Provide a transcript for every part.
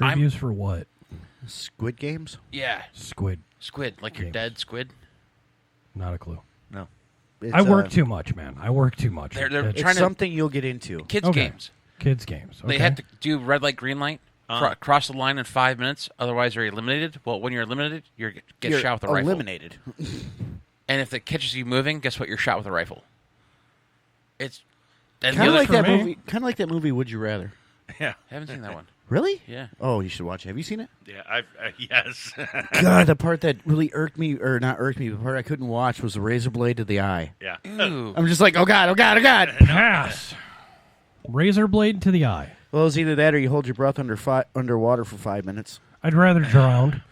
Previews for what? Squid Games? Yeah. Squid. Squid. Like Games. you're dead squid? Not a clue. No. It's, I work too much, man. I work too much. They're It's It's trying to... something you'll get into. Kids Okay. games. kids games. Okay. They had to do red light, green light, cross the line in 5 minutes. Otherwise, you're eliminated. Well, when you're eliminated, you're shot with a rifle. Eliminated. And if it catches you moving, guess what? You're shot with a rifle. It's and Kind of like that me. movie. Kind of like that movie. Would you rather? Yeah. I haven't seen that one. Really? Yeah. Oh, you should watch it. Have you seen it? Yeah. Yes. God, the part that really irked me, or not irked me, the part I couldn't watch was the razor blade to the eye. Yeah. Ooh. I'm just like, oh God, oh God, oh God. Pass. Razor blade to the eye. Well, it's either that or you hold your breath underwater for 5 minutes. I'd rather drown.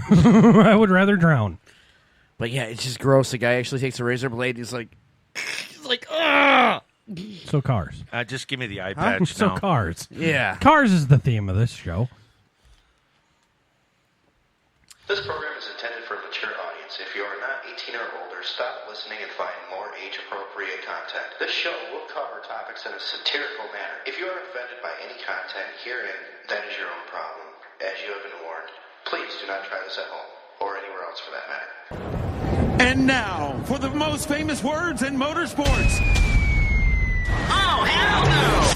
I would rather drown. But yeah, it's just gross. The guy actually takes a razor blade. He's like, ah. So Cars. Just give me the eye patch So now. Cars. Yeah. Cars is the theme of this show. This program is intended for a mature audience. If you are not 18 or older, stop listening and find more age-appropriate content. This show will cover topics in a satirical manner. If you are offended by any content herein, that is your own problem. As you have been warned, please do not try this at home, or anywhere else for that matter. And now, for the most famous words in motorsports. Oh, hell no!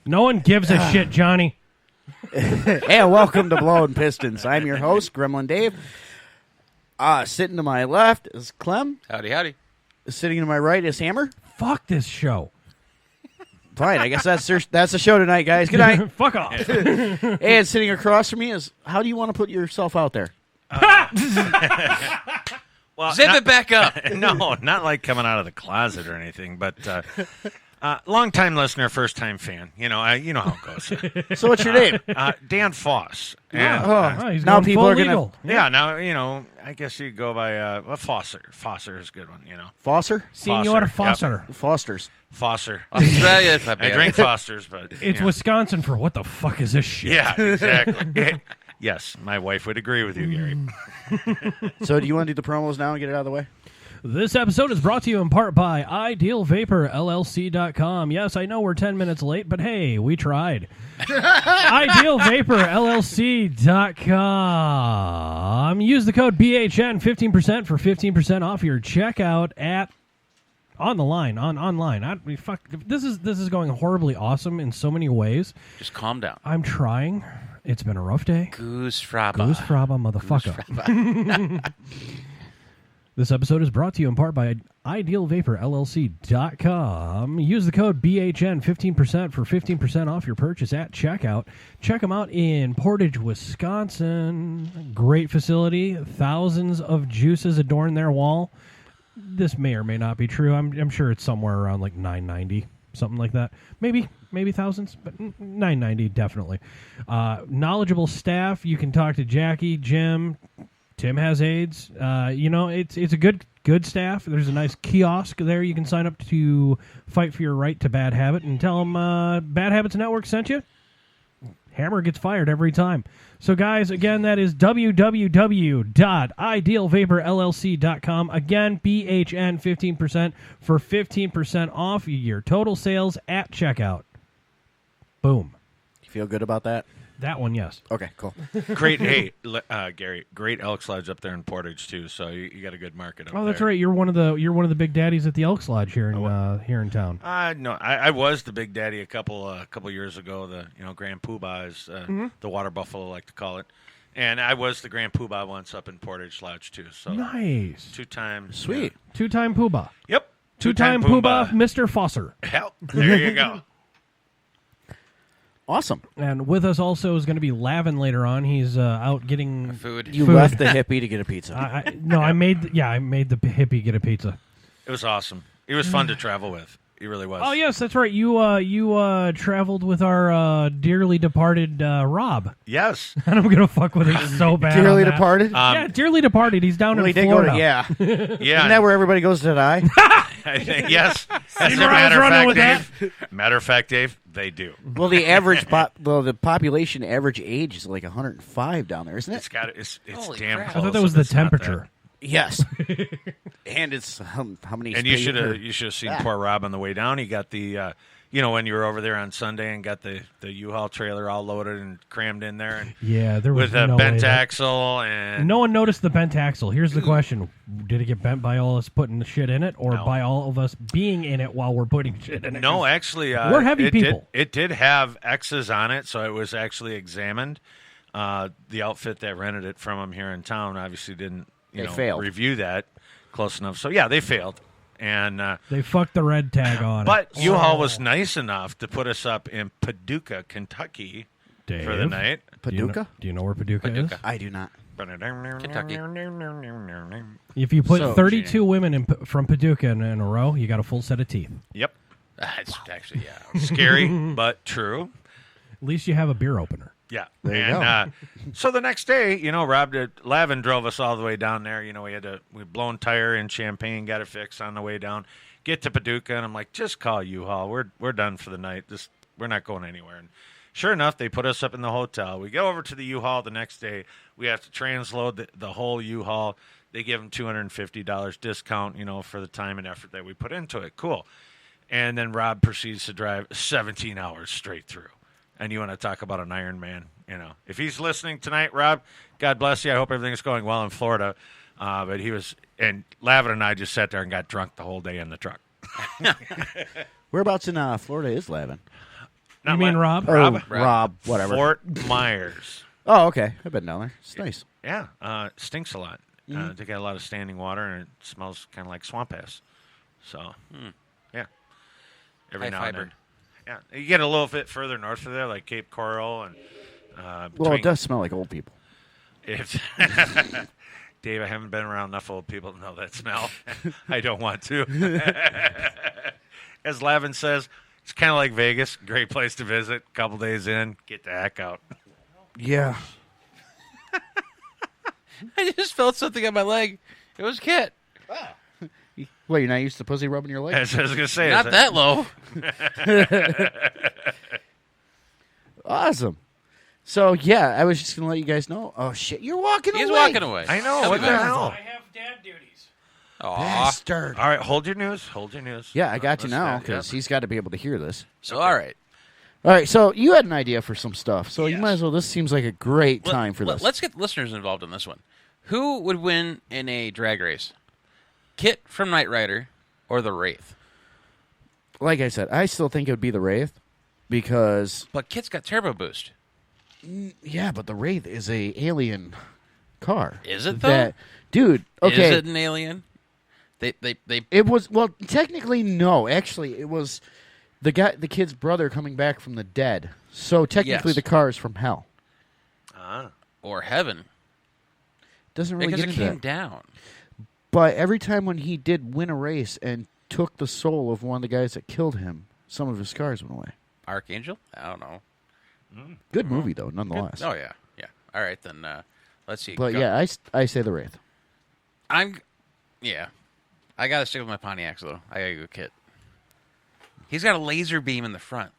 No one gives a shit, Johnny. Hey, welcome to Blowing Pistons. I'm your host, Gremlin Dave. Sitting to my left is Clem. Howdy, howdy. Sitting to my right is Hammer. Fuck this show. Fine, I guess that's the show tonight, guys. Good night. Fuck off. And sitting across from me is, how do you want to put yourself out there? Well, Zip it back up. No, not like coming out of the closet or anything, but long-time listener, first-time fan. You know how it goes. So what's your name? Dan Foss. And, Oh, he's now going people full are gonna- legal. yeah, now, I guess you go by Fosser. Fosser is a good one, Fosser? Senor Foster. Foster. Fosters. Fosser. Australia. I drink Fosters, but... It's Wisconsin for what the fuck is this shit? Yeah, exactly. Yes, my wife would agree with you, Gary. So do you want to do the promos now and get it out of the way? This episode is brought to you in part by IdealVaporLLC.com. Yes, I know we're 10 minutes late, but hey, we tried. IdealVaporLLC.com. Use the code BHN 15% for 15% off your checkout at online. This is going horribly awesome in so many ways. Just calm down. I'm trying. It's been a rough day. Goose fraba. Goose fraba, motherfucker. This episode is brought to you in part by IdealVaporLLC.com. Use the code BHN 15% for 15% off your purchase at checkout. Check them out in Portage, Wisconsin. Great facility. Thousands of juices adorn their wall. This may or may not be true. I'm sure it's somewhere around like 990, something like that. Maybe thousands, but 990 definitely. Knowledgeable staff. You can talk to Jackie, Jim. Tim has AIDS. It's a good staff. There's a nice kiosk there. You can sign up to fight for your right to bad habit and tell them Bad Habits Network sent you. Hammer gets fired every time. So, guys, again, that is www.idealvaporllc.com. Again, BHN 15% for 15% off your total sales at checkout. Boom. You feel good about that? That one, yes. Okay, cool. Great, Gary, great Elks Lodge up there in Portage too. So you got a good market up there. Oh, that's right. You're one of the big daddies at the Elks Lodge here in town. No, I was the big daddy a couple years ago. The Grand Poobah is the water buffalo, like to call it, and I was the Grand Poobah once up in Portage Lodge too. So nice, 2 times, sweet, 2-time Poobah. Yep, Two-time Poobah, Mr. Fosser. Hell, there you go. Awesome. And with us also is going to be Lavin later on. He's out getting Food. You left the hippie to get a pizza. I made the hippie get a pizza. It was awesome. He was fun to travel with. He really was. Oh yes, that's right. You traveled with our dearly departed Rob. Yes. And I'm gonna fuck with him so bad. Dearly on that. departed? Yeah, dearly departed. He's down in he did Florida. go to, yeah. Yeah. Isn't that where everybody goes to die? I think, yes. As a where I was running with matter of fact, Dave, they do. Well, the population average age is like 105 down there, isn't it? It's Holy damn crap. close. I thought that was if the it's not that. temperature. Yes. And it's how many? And you should have seen poor Rob on the way down. He got the when you were over there on Sunday and got the U-Haul trailer all loaded and crammed in there, and Yeah, there was with a no bent way axle and No one noticed the bent axle. Here's the question. Did it get bent by all us putting the shit in it or No. by all of us being in it while we're putting shit in it? No, actually, We're heavy people. It did have X's on it, so it was actually examined. The outfit that rented it from him here in town obviously didn't failed. review that close enough. So yeah, they failed. And They fucked the red tag on but it. U-Haul was nice enough to put us up in Paducah, Kentucky Dave, for the night. Paducah? Do you know where Paducah is? I do not. Kentucky. If you put So- 32 women from Paducah in a row, you got a full set of teeth. Yep. It's actually, yeah. Scary, but true. At least you have a beer opener. Yeah. There you and so the next day, Lavin drove us all the way down there. We'd blown tire in Champaign, got it fixed on the way down. Get to Paducah, and I'm like, just call U-Haul. We're done for the night. We're not going anywhere. And sure enough, they put us up in the hotel. We go over to the U-Haul the next day. We have to transload the whole U-Haul. They give them $250 discount, for the time and effort that we put into it. Cool. And then Rob proceeds to drive 17 hours straight through. And you want to talk about an Iron Man, If he's listening tonight, Rob, God bless you. I hope everything's going well in Florida. But he was, and Lavin and I just sat there and got drunk the whole day in the truck. Whereabouts in Florida is Lavin? You mean Rob? Or Rob, whatever. Fort Myers. Oh, okay. I've been down there. It's nice. Yeah, stinks a lot. They got a lot of standing water, and it smells kind of like swamp ass. So, yeah. Every High now and fiber. then. Yeah, you get a little bit further north of there, like Cape Coral, and Well, between- it does smell like old people. Dave, I haven't been around enough old people to know that smell. I don't want to. As Lavin says, it's kind of like Vegas. Great place to visit. Couple days in, get the heck out. Yeah. I just felt something on my leg. It was Kit. Well, you're not used to pussy rubbing your leg? As I was going to say. Not that low. Awesome. So, yeah, I was just going to let you guys know. Oh, shit, you're walking away. He's walking away. I know. He'll What be the back. hell? have dad duties. Aw. Bastard. All right, hold your news. Yeah, I got you now Let's- because he's got to be able to hear this. So, all right. All right, so you had an idea for some stuff. So you Yes. might as well. This seems like a great time for this. Let's get listeners involved in this one. Who would win in a drag race? Kit from Knight Rider or the Wraith? Like I said, I still think it would be the Wraith because, But Kit's got turbo boost. yeah, but the Wraith is a alien car. Is it, though? That, dude, okay. Is it an alien? They It was, well, technically, no. Actually, it was the kid's brother coming back from the dead. So technically, Yes. the car is from hell. or heaven Doesn't really because get it into came that. down. But every time when he did win a race and took the soul of one of the guys that killed him, some of his scars went away. Archangel? I don't know. Good movie, though, nonetheless. Oh yeah. All right then. Let's see. But Go. yeah, I say the Wraith. Yeah. I gotta stick with my Pontiacs though. I gotta go Kit. He's got a laser beam in the front.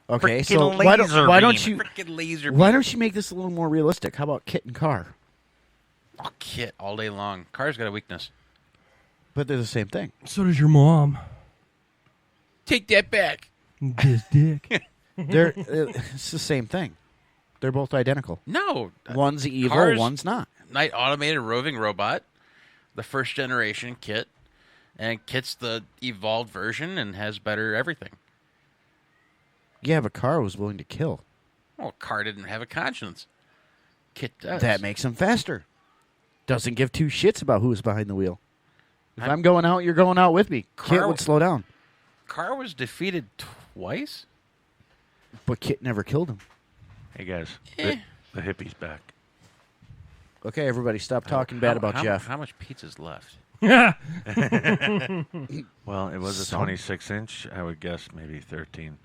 Okay, Frickin' so laser why don't beam. you Freaking laser beam. why don't you make this a little more realistic? How about Kit and Car? Oh, Kit all day long. Car's got a weakness. But they're the same thing. So does your mom. Take that back. This dick. They're it's the same thing. They're both identical. No. One's evil, Cars- one's not. Night automated roving robot, the first generation Kit, and Kit's the evolved version and has better everything. Yeah, but Car was willing to kill. Well, Car didn't have a conscience. Kit does. That makes him faster. Doesn't give two shits about who's behind the wheel. If I'm going out, you're going out with me. Kit Car- would slow down. Car was defeated twice? But Kit never killed him. Hey, guys. Eh. The hippie's back. Okay, everybody, stop talking bad about Jeff. How much pizza's left? Yeah. Well, it was a Some. 26-inch. I would guess maybe 13.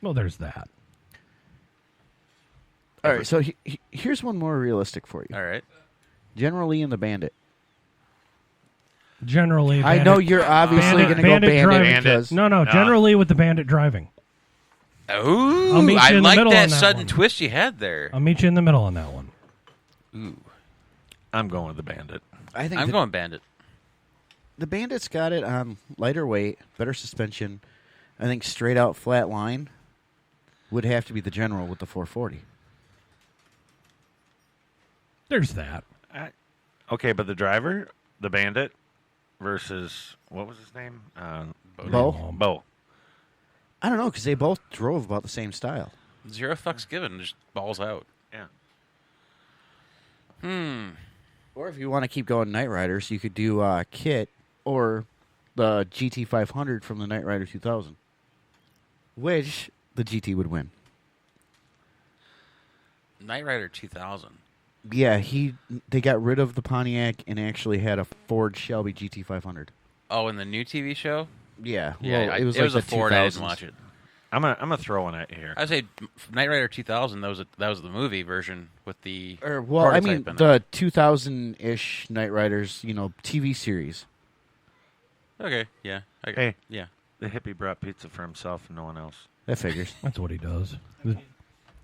Well, there's that. All right, so here's one more realistic for you. All right. General Lee and the Bandit. Generally, I know you're obviously going to go Bandit driving. Bandit because No, generally with the Bandit driving. Ooh, I'll meet you I in the like middle that on that sudden one. twist you had there. I'll meet you in the middle on that one. Ooh, I'm going with the Bandit. I think I'm going Bandit. the Bandit's got it on lighter weight, better suspension. I think straight out flat line would have to be the General with the 440. There's that. Okay, but the driver, the Bandit, versus what was his name? Bo? Bo. I don't know because they both drove about the same style. Zero fucks given, just balls out. Yeah. Or if you want to keep going Knight Riders, you could do Kit or the GT 500 from the Knight Rider 2000, which the GT would win. Knight Rider 2000. Yeah, they got rid of the Pontiac and actually had a Ford Shelby GT 500. Oh, in the new TV show? Yeah, Yeah, well, it was was like a the Ford. I 2000s. didn't watch it. I'm gonna throw one at here. I'd say Knight Rider 2000. That was the movie version with the. Well, I mean prototype in it. the 2000-ish Knight Riders, TV series. Okay, yeah. Hey. Yeah. The hippie brought pizza for himself and no one else. That figures. That's what he does.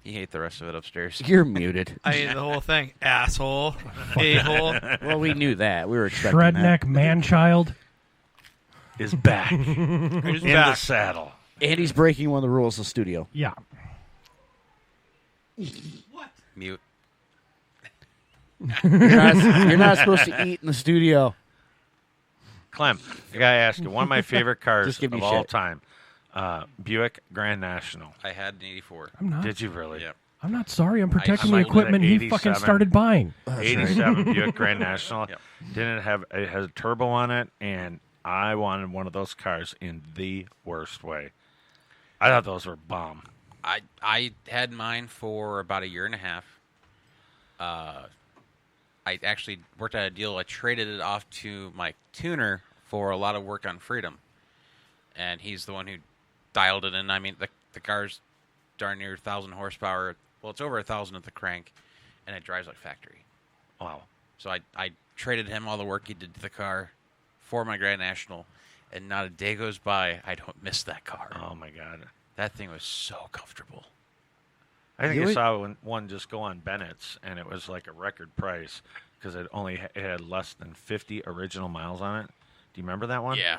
He ate the rest of it upstairs. You're muted. I ate the whole thing. Asshole. A-hole. Well, we knew that. We were expecting Shredneck man-child. Is back He's in the back. saddle. that. And he's breaking one of the rules of the studio. Yeah. Mute. You're not supposed to eat in the studio. Clem, I gotta ask you, one of my favorite cars Just give me of all shit. time, Buick Grand National. I had an 84. I'm not. Did you really? Yep. I'm not sorry. I'm protecting I'm the like equipment with he an fucking 87. started buying. 87 Buick Grand National. Yep. Didn't have it has a turbo on it, and I wanted one of those cars in the worst way. I thought those were bomb. I had mine for about a year and a half. I actually worked out a deal. I traded it off to my tuner for a lot of work on Freedom, and he's the one who dialed it in. I mean, the car's darn near 1,000 horsepower. Well, it's over 1,000 at the crank, and it drives like factory. Wow. So I traded him all the work he did to the car for my Grand National, and not a day goes by I don't miss that car. Oh my God. That thing was so comfortable. I think You I would- saw one just go on Bennett's, and it was like a record price because it had less than 50 original miles on it. Do you remember that one? Yeah.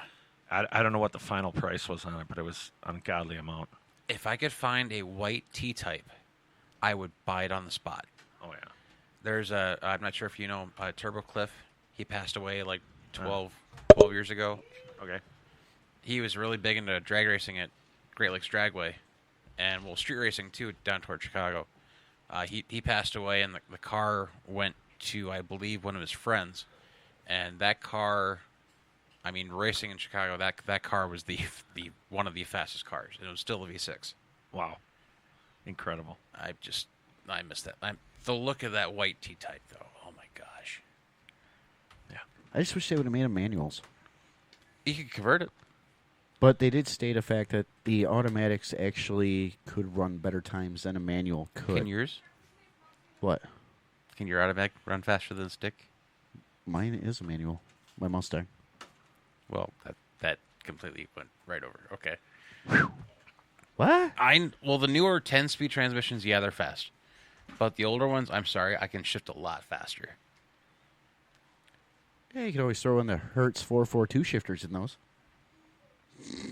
I don't know what the final price was on it, but it was an ungodly amount. If I could find a white T-type, I would buy it on the spot. Oh yeah. There's I'm not sure if you know Turbo Cliff. He passed away like 12 years ago. Okay. He was really big into drag racing at Great Lakes Dragway, and street racing too down toward Chicago. He passed away, and the car went to, I believe, one of his friends, and that car, I mean, racing in Chicago, that car was the one of the fastest cars, and it was still a V6. Wow. Incredible. I missed that. The look of that white T-type, though. Oh my gosh. I just wish they would have made them manuals. You could convert it. But they did state a fact that the automatics actually could run better times than a manual could. Can yours? What? Can your automatic run faster than the stick? Mine is a manual. My Mustang. Well, that completely went right over. Okay. What? The newer 10-speed transmissions, yeah, they're fast. But the older ones, I'm sorry, I can shift a lot faster. Yeah, you could always throw in the Hertz 442 shifters in those.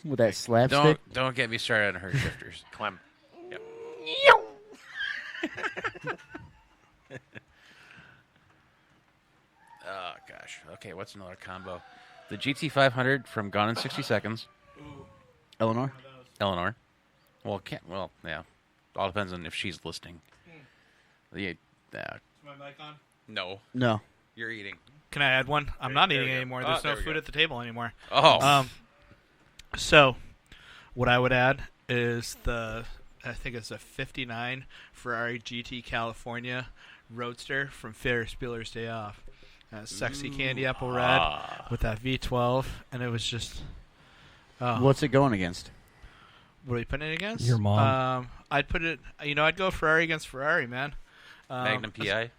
With that slapstick. Don't get me started on her shifters. Clem. Yep. Oh gosh. Okay, what's another combo? The GT500 from Gone in 60 Seconds. Eleanor? Eleanor. Yeah. All depends on if she's listening. Is my mic on? No, No. you're eating. Can I add one? I'm not There eating we go. anymore. Oh, There's there no we food go. at the table anymore. Oh. So, what I would add is I think it's a 59 Ferrari GT California Roadster from Ferris Bueller's Day Off. Sexy candy apple red with that V12, and it was just. What's it going against? What are you putting it against? Your mom. I'd put it. I'd go Ferrari against Ferrari, man. Magnum PI.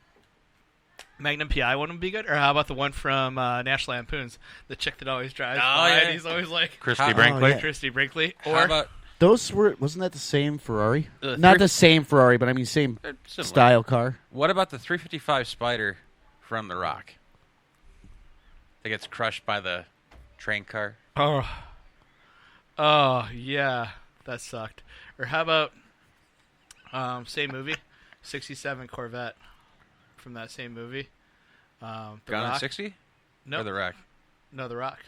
Magnum PI one would be good, or how about the one from National Lampoons, the chick that always drives Oh, by, yeah. and he's always like Christy Brinkley. yeah. Christy Brinkley, How or about Wasn't that the same Ferrari? The Not the same Ferrari, but I mean same similar. style car. What about the 355 Spider from The Rock? That gets crushed by the train car. oh yeah, that sucked. Or how about same movie, 67 Corvette from that same movie. The Gone in Rock. 60? No, Or The Rock? No, The Rock.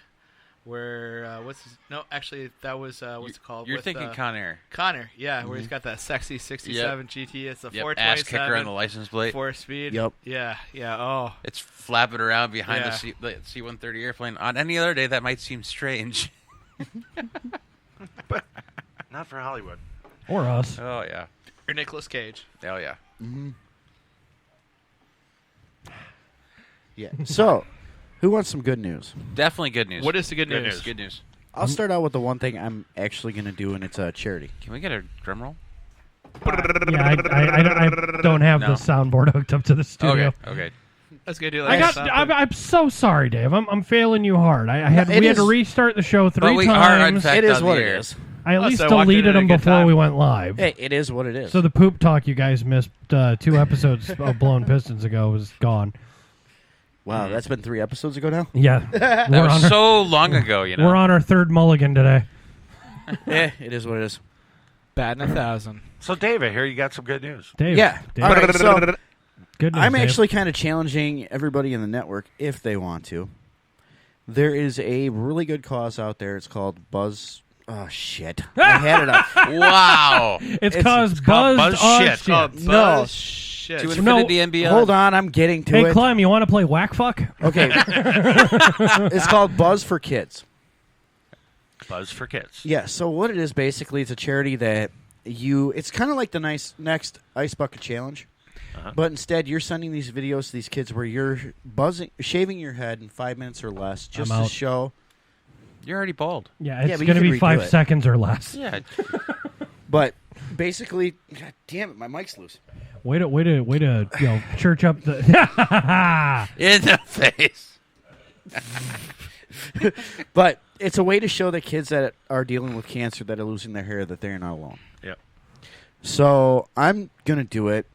Where no, actually that was what's it called? You're With, thinking Con Air. Connor, yeah, where he's got that sexy 67 GT. It's a Yep, ass kicker on 427 the license plate. 4-speed. Yep. Yeah. Oh, It's flapping around behind Yeah. the C-130 airplane. On any other day, that might seem strange. Not for Hollywood. Or us. Oh, yeah. or Nicolas Cage. Oh, yeah. Yeah. So, who wants some good news? Definitely good news. What is the good Good news? news. good news? I'll start out with the one thing I'm actually going to do, and it's a charity. Can we get a drum roll? Yeah, I don't have No. the soundboard hooked up to the studio. Okay. Let's go do I like got. I'm so sorry, Dave. I'm failing you hard. We had is- to restart the show But 3 we are, in times. fact, It is on what the it air. is. I at Plus, least I walked in deleted at a them good before time. we went live. Hey, it is what it is. So the poop talk you guys missed 2 episodes of Blown Pistons ago was gone. wow, that's been 3 episodes ago now? Yeah, That we're was on our, so long ago, you know. we're on our 3rd mulligan today. It is what it is. batting 1,000. So, David, here you got some good news. Dave, Yeah. Dave, All right, so good news, I'm Dave. actually kind of challenging everybody in the network, if they want to. There is a really good cause out there. It's called Buzz. Oh, shit. I had it up. Wow. It's it's called called Buzz Buzz Shit. Shit. No. Shit. To No, infinity and beyond. Hold on, I'm getting to Hey, it. Clem, you want to play whack fuck? Okay. It's called Buzz for Kids. Buzz for Kids. Yeah, so what it is basically, it's a charity that it's kind of like the next Ice Bucket Challenge, but instead you're sending these videos to these kids where you're shaving your head in 5 minutes or less just I'm to out. show. You're already bald. Yeah, Yeah, it's but going to you be can 5 redo it. seconds or less. Yeah. But basically, God damn it, my mic's loose. Way to church up the. In the face. But it's a way to show the kids that are dealing with cancer, that are losing their hair, that they're not alone. Yep. So I'm going to do it.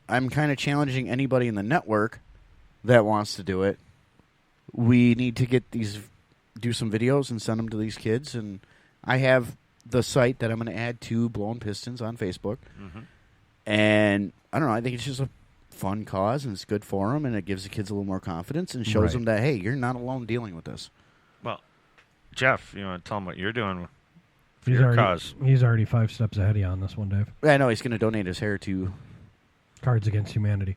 I'm kind of challenging anybody in the network that wants to do it. We need to do some videos and send them to these kids. And I have the site that I'm going to add to Blown Pistons on Facebook. Mm-hmm. And I don't know, I think it's just a fun cause, and it's good for them, and it gives the kids a little more confidence and shows Right. them that, hey, you're not alone dealing with this. Well, Jeff, you want to tell them what you're doing for He's your already, cause? he's already 5 steps ahead of you on this one, Dave. I know he's going to donate his hair to. Cards Against Humanity.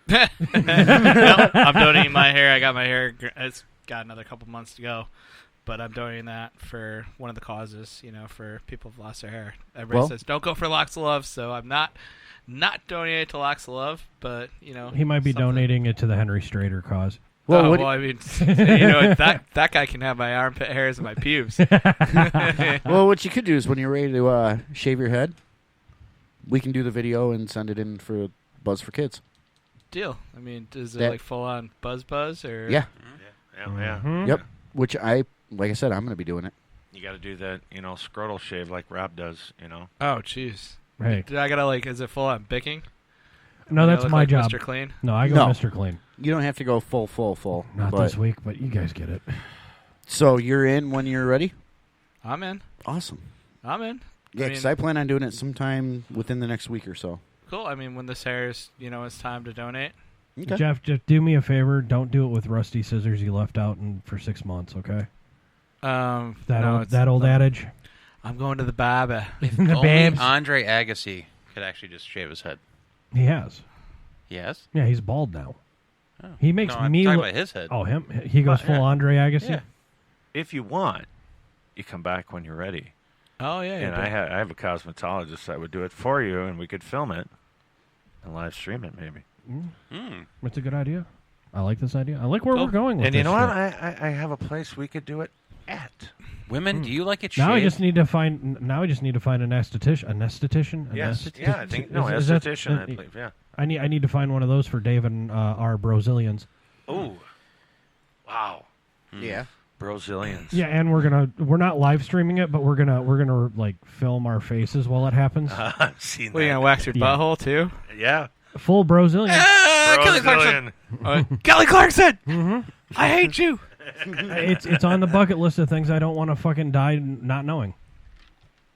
No, I'm donating my hair. I got my hair. It's got another couple months to go, but I'm donating that for one of the causes. For people who've lost their hair. Everybody says don't go for locks of love, so I'm not donating it to locks of love. But He might be something. donating it to the Henry Strader cause. Well, I mean, that guy can have my armpit hairs and my pubes. Well, what you could do is when you're ready to shave your head, we can do the video and send it in for Buzz for Kids. Deal. I mean, is it That- like full on buzz or? Yeah. Yeah. Mhm. Yep. Which like I said, I'm going to be doing it. You got to do that, scrotal shave like Rob does, Oh, jeez. Hey, Did I gotta is it full on bicking? no, Do I that's look my like job. Mr. Clean. No, I go No. Mr. Clean. You don't have to go full. Not but- this week, but you guys get it. So you're in when you're ready? I'm in. Awesome. I'm in. Yeah, because I plan on doing it sometime within the next week or so. Cool. I mean, when this airs, it's time to donate. Okay. Jeff, just do me a favor. Don't do it with rusty scissors you left out for 6 months, okay? That old adage. I'm going to the barber. the Only babes. Andre Agassi could actually just shave his head. He has. Yes? Yeah, he's bald now. Oh. He makes No, I'm me talking look. about his head. Oh, him? He goes full yeah. Andre Agassi? Yeah. If you want, you come back when you're ready. Oh yeah. And I have a cosmetologist that would do it for you, and we could film it and live stream it maybe. That's a good idea. I like this idea. I like where Cool. we're going with And this you know what? shit. I have a place we could do it at. Women, do you like it shaved? Now I just need to find an esthetician. An esthetician. Yes. esthetician? Yeah, I think Is that- esthetician, I believe. Yeah. I need to find one of those for Dave and our Brazilians. Oh, wow. Yeah. Brazilians. Yeah, and we're not live streaming it, but we're gonna like film our faces while it happens. I've seen Well, you that. gonna wax your butthole too? Yeah. Full Brazilian. Kelly Clarkson. Brazilian. Kelly Clarkson. I hate you. It's on the bucket list of things I don't want to fucking die not knowing.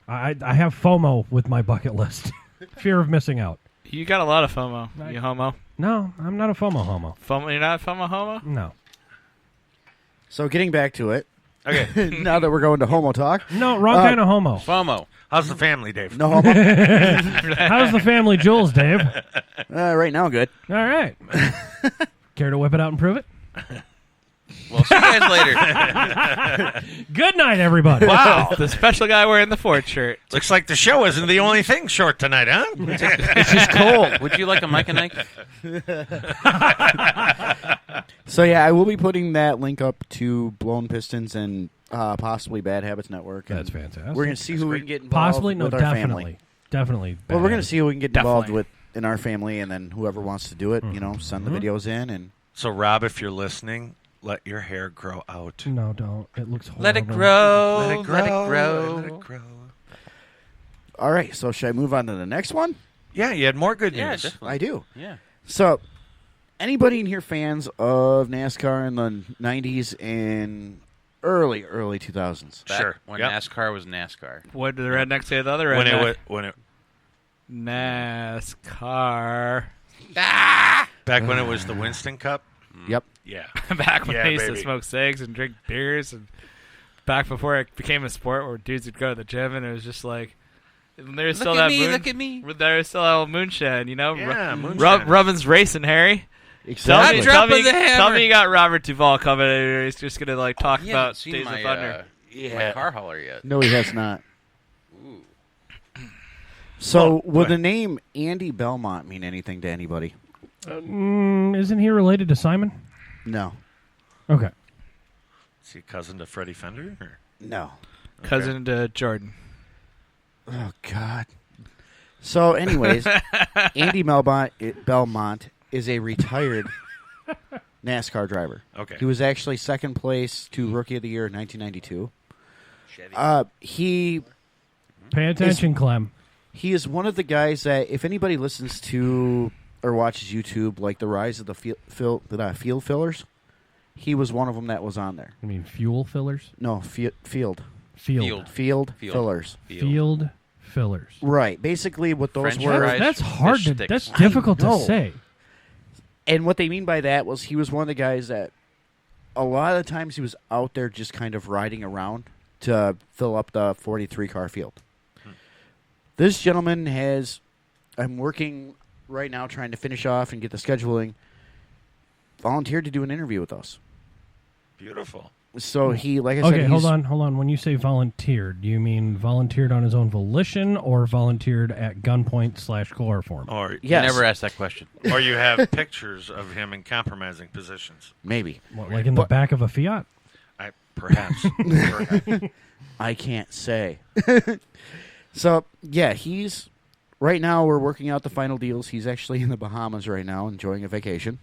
I have FOMO with my bucket list. Fear of missing out. You got a lot of FOMO. You homo. No, I'm not a FOMO homo. FOMO. You're not FOMO homo. No. So getting back to it, Okay. now that we're going to homo talk, No, wrong kind of homo. FOMO. How's the family, Dave? no homo. How's the family jewels, Dave? Right now, good. All right. Care to whip it out and prove it? Well, see you guys later. Good night, everybody. Wow. The special guy wearing the Ford shirt. Looks like the show isn't the only thing short tonight, huh? It's just cold. Would you like a Mike and Ike? So yeah, I will be putting that link up to Blown Pistons and possibly Bad Habits Network. and That's fantastic. We're gonna see who we can get involved Possibly, no, with our definitely. family. Definitely. Well, we're bad. gonna see who we can get involved Definitely. with in our family, and then whoever wants to do it, send the videos in. And So, Rob, if you're listening, let your hair grow out. No, don't. It looks horrible. Let it grow. Let it grow. Let it grow. Let it grow. all right, so should I move on to the next one? Yeah, you had more good Yeah, news. definitely. I do. Yeah. So, anybody in here fans of NASCAR in the '90s and early 2000s? Back Sure. when Yep. NASCAR was NASCAR. What did the redneck say? The other redneck. when it NASCAR. back when it was the Winston Cup. Yep. Yeah. Back when Yeah, they used baby. to smoke cigs and drink beers, and back before it became a sport where dudes would go to the gym, and it was just like there's still Look at that me, look at me. There's still that moonshine, you know. Yeah, moonshine. Rubbin's racing, Harry. Exactly. Drop of the Tell hammer. me you got Robert Duvall coming in. He's just gonna like talk You haven't about seen Days my, of Thunder. my car hauler yet. No, he has not. Ooh. So, Go would the ahead. name Andy Belmont mean anything to anybody? Isn't he related to Simon? No. Okay. Is he a cousin to Freddie Fender? Or? No. Cousin to Jordan. Oh God. So, anyways, Andy Belmont is a retired NASCAR driver. Okay. He was actually second place to Rookie of the Year in 1992. Chevy. Pay attention, Clem. He is one of the guys that, if anybody listens to or watches YouTube, like the rise of the field fillers, he was one of them that was on there. I mean, fuel fillers? No, field Field. Field. fillers. Field fillers. Right. Basically, what those French were. fries. That's hard Fish to. sticks. That's difficult to know. say. And what they mean by that was he was one of the guys that a lot of the times he was out there just kind of riding around to fill up the 43 car field. This gentleman has, I'm working right now trying to finish off and get the scheduling, volunteered to do an interview with us. Beautiful. So he, like I said, Okay, he's, hold on. When you say volunteered, do you mean volunteered on his own volition or volunteered at gunpoint / chloroform? Or Yes, I never asked that question. or you have pictures of him in compromising positions. maybe. What, like in the back of a Fiat? Perhaps. Perhaps. I can't say. So, yeah, he's, right now we're working out the final deals. He's actually in the Bahamas right now enjoying a vacation.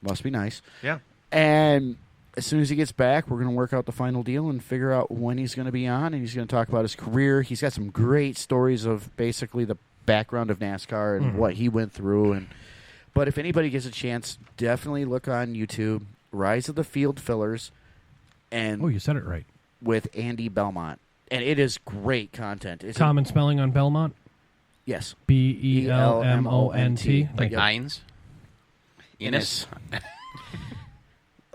Must be nice. Yeah. And as soon as he gets back, we're going to work out the final deal and figure out when he's going to be on, and he's going to talk about his career. He's got some great stories of basically the background of NASCAR and what he went through. But if anybody gets a chance, definitely look on YouTube, Rise of the Field Fillers, and Oh, you said it right. with Andy Belmont. And it is great content. It's Common spelling on Belmont? yes. BELMONT. Like Yep. Heinz? Enos?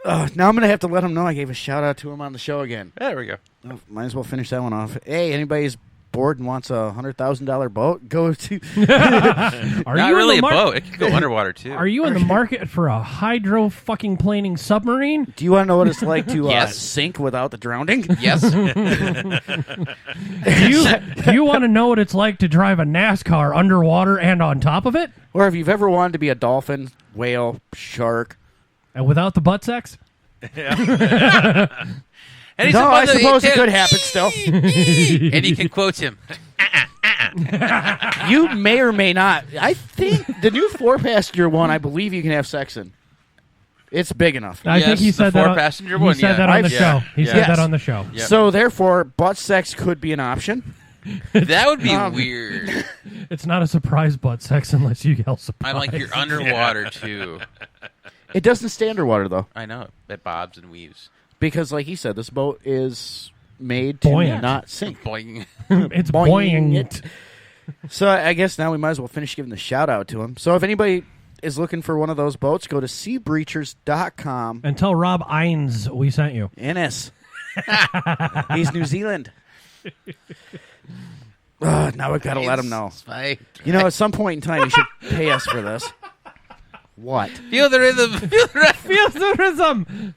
Now I'm going to have to let him know I gave a shout-out to him on the show again. There we go. Oh, might as well finish that one off. Hey, anybody's bored and wants a $100,000 boat, go to... Are Not you really in a the boat. It could go underwater, too. Are you in the market for a hydro-fucking-planing submarine? Do you want to know what it's like to Yes. sink without the drowning? Yes. Do you want to know what it's like to drive a NASCAR underwater and on top of it? Or if you've ever wanted to be a dolphin, whale, shark... And without the butt sex? And he's No, above I the- suppose it could happen still. And he can quote him. You may or may not. I think the new 4-passenger one, I believe you can have sex in. It's big enough. I think he said that. Four-passenger one. He said that on the show. He said that on the show. Yep. So therefore, butt sex could be an option. That would be weird. It's not a surprise butt sex unless you yell surprise. I like you're underwater too. It doesn't stay underwater though, I know it bobs and weaves. because like he said, this boat is made to Buoyant. not sink. Boing. It's Boing buoyant. So I guess now we might as well finish giving the shout out to him. So if anybody is looking for one of those boats, go to seabreachers.com. And tell Rob Ines we sent you. Innes. He's New Zealand. Now we've got to let him know. You know, at some point in time, you should pay us for this. What? Feel the rhythm. Feel the rhythm. Feels the rhythm.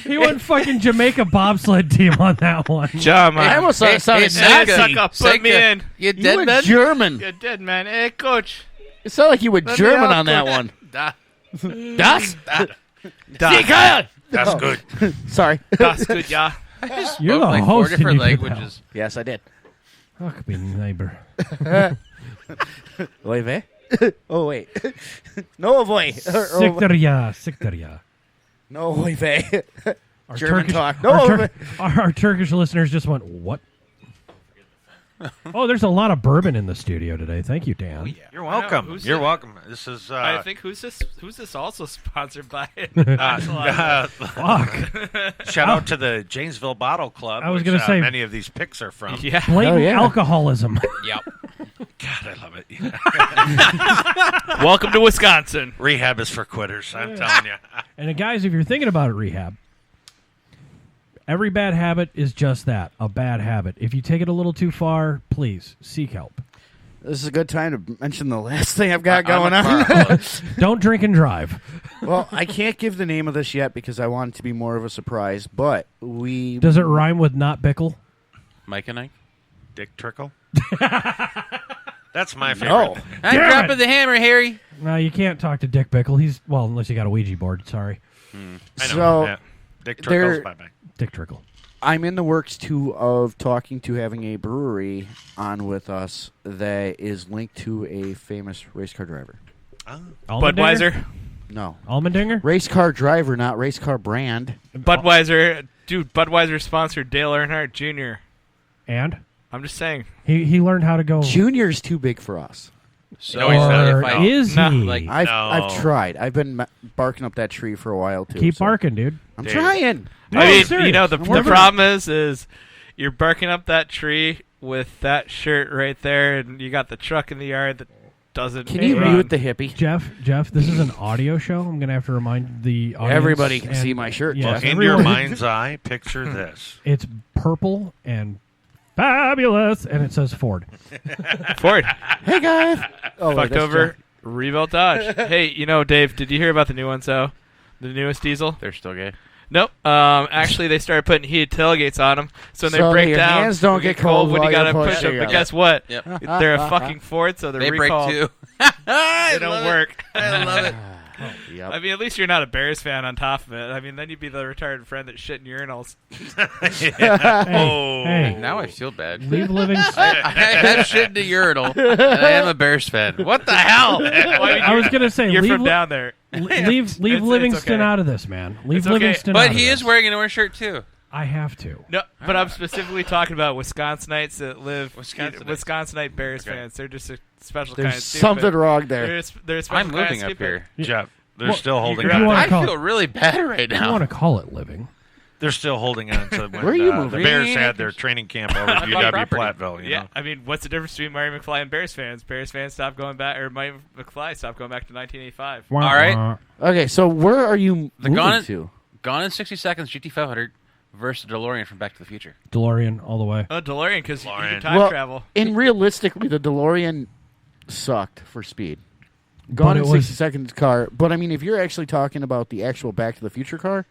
He went fucking Jamaica bobsled team on that one. John, I almost man. sounded Nazi. Nazi. Suck up, put me in. You You dead were man? German. You're dead, man. Hey, coach. It sounded like you were Let me German out, on that coach. one. Da. Das? That's good. Sorry. That's good, yeah. I just You're spoke the like host 4 different and you did languages. Yes, I did. Oh, could be neighbor. Oive? Oh, wait. No, voy. Siktarya. No, oive. Our German Turkish, talk. No, our Turkish listeners just went, what? Oh, there's a lot of bourbon in the studio today. Thank you, Dan. You're welcome. Who's You're it? welcome. This is. I think who's this? Who's this also sponsored by? Fuck. Shout out to the Janesville Bottle Club. I was going gonna to say- many of these picks are from. Yeah. Blatant Oh, yeah. alcoholism. Yep. God, I love it. Welcome to Wisconsin. Rehab is for quitters. I'm telling you. And guys, if you're thinking about it, rehab, every bad habit is just that, a bad habit. If you take it a little too far, please seek help. This is a good time to mention the last thing I've got going I'm a on. car alcoholic. Don't drink and drive. Well, I can't give the name of this yet because I want it to be more of a surprise, but we... Does it rhyme with not Bickle? Mike and Ike. Dick Trickle. That's my favorite. No. I'm Damn dropping it. the hammer, Harry. No, you can't talk to Dick Bickle. He's, well, unless you got a Ouija board. Sorry. I know. So, yeah. Dick there- Trickle's bye-bye. Dick Trickle. I'm in the works, too, of talking to having a brewery on with us that is linked to a famous race car driver. Budweiser. No. Almendinger? Race car driver, not race car brand. Budweiser. Dude, Budweiser sponsored Dale Earnhardt Jr. And? I'm just saying. He learned how to go. Junior's too big for us. So No, he's not. if Or I, is No, he? like- I've tried. I've been barking up that tree for a while, too. Keep so- barking, dude. I'm Dude. trying. No, I mean, serious. you know, the We're- problem is you're barking up that tree with that shirt right there, and you got the truck in the yard that doesn't Can you run. mute the hippie? Jeff, this is an audio show. I'm going to have to remind the audience. Everybody can and- see my shirt, yes, Jeff. In your everyone- mind's eye, picture this. It's purple and fabulous, and it says Ford. Ford? Hey, guys. Oh, wait, Fucked that's over. Jeff. Rebuilt Dodge. Hey, you know, Dave, did you hear about the new one, so? The newest diesel? they're still gay. Nope. Actually, they started putting heated tailgates on them, so when So they break your down, hands don't they get cold when while you gotta you're push pushing them. But them. guess what? Yep. They're a fucking Ford, so they're They break recalled. too. They don't work. I love it. Yep. I mean, at least you're not a Bears fan on top of it. I mean, then you'd be the retarded friend that shit in urinals. Hey, Now I feel bad. leave living. I have shit in the urinal, and I am a Bears fan. What the hell? I was going to say, You're leave, from down there. leave It's Livingston okay. out of this, man. Leave It's okay. Livingston out But of he this. is wearing an orange shirt too. I have to. No, but I'm specifically talking about Wisconsinites that live Wisconsinites. Wisconsinite Bears Okay. fans. They're just a special There's kind of stupid. something wrong there. They're a special I'm kind of moving up stupid. here. Jeff, they're Well, still holding you on. wanna I call- feel really bad right I now. want to call it living. They're still holding on to when Where are you the moving? Bears 3 had their acres. training camp over at On my UW property. Platteville. You Yeah, know? I mean, what's the difference between Marty McFly and Bears fans? Bears fans stopped going back, or Marty McFly stopped going back to 1985. All right. Okay, so where are you The moving Gone in- to? Gone in 60 Seconds GT500 versus DeLorean from Back to the Future. DeLorean all the way. Oh, DeLorean, because you DeLorean. can time Well, travel. And realistically, the DeLorean sucked for speed. Gone But in it was- 60 seconds car. But I mean, if you're actually talking about the actual Back to the Future car,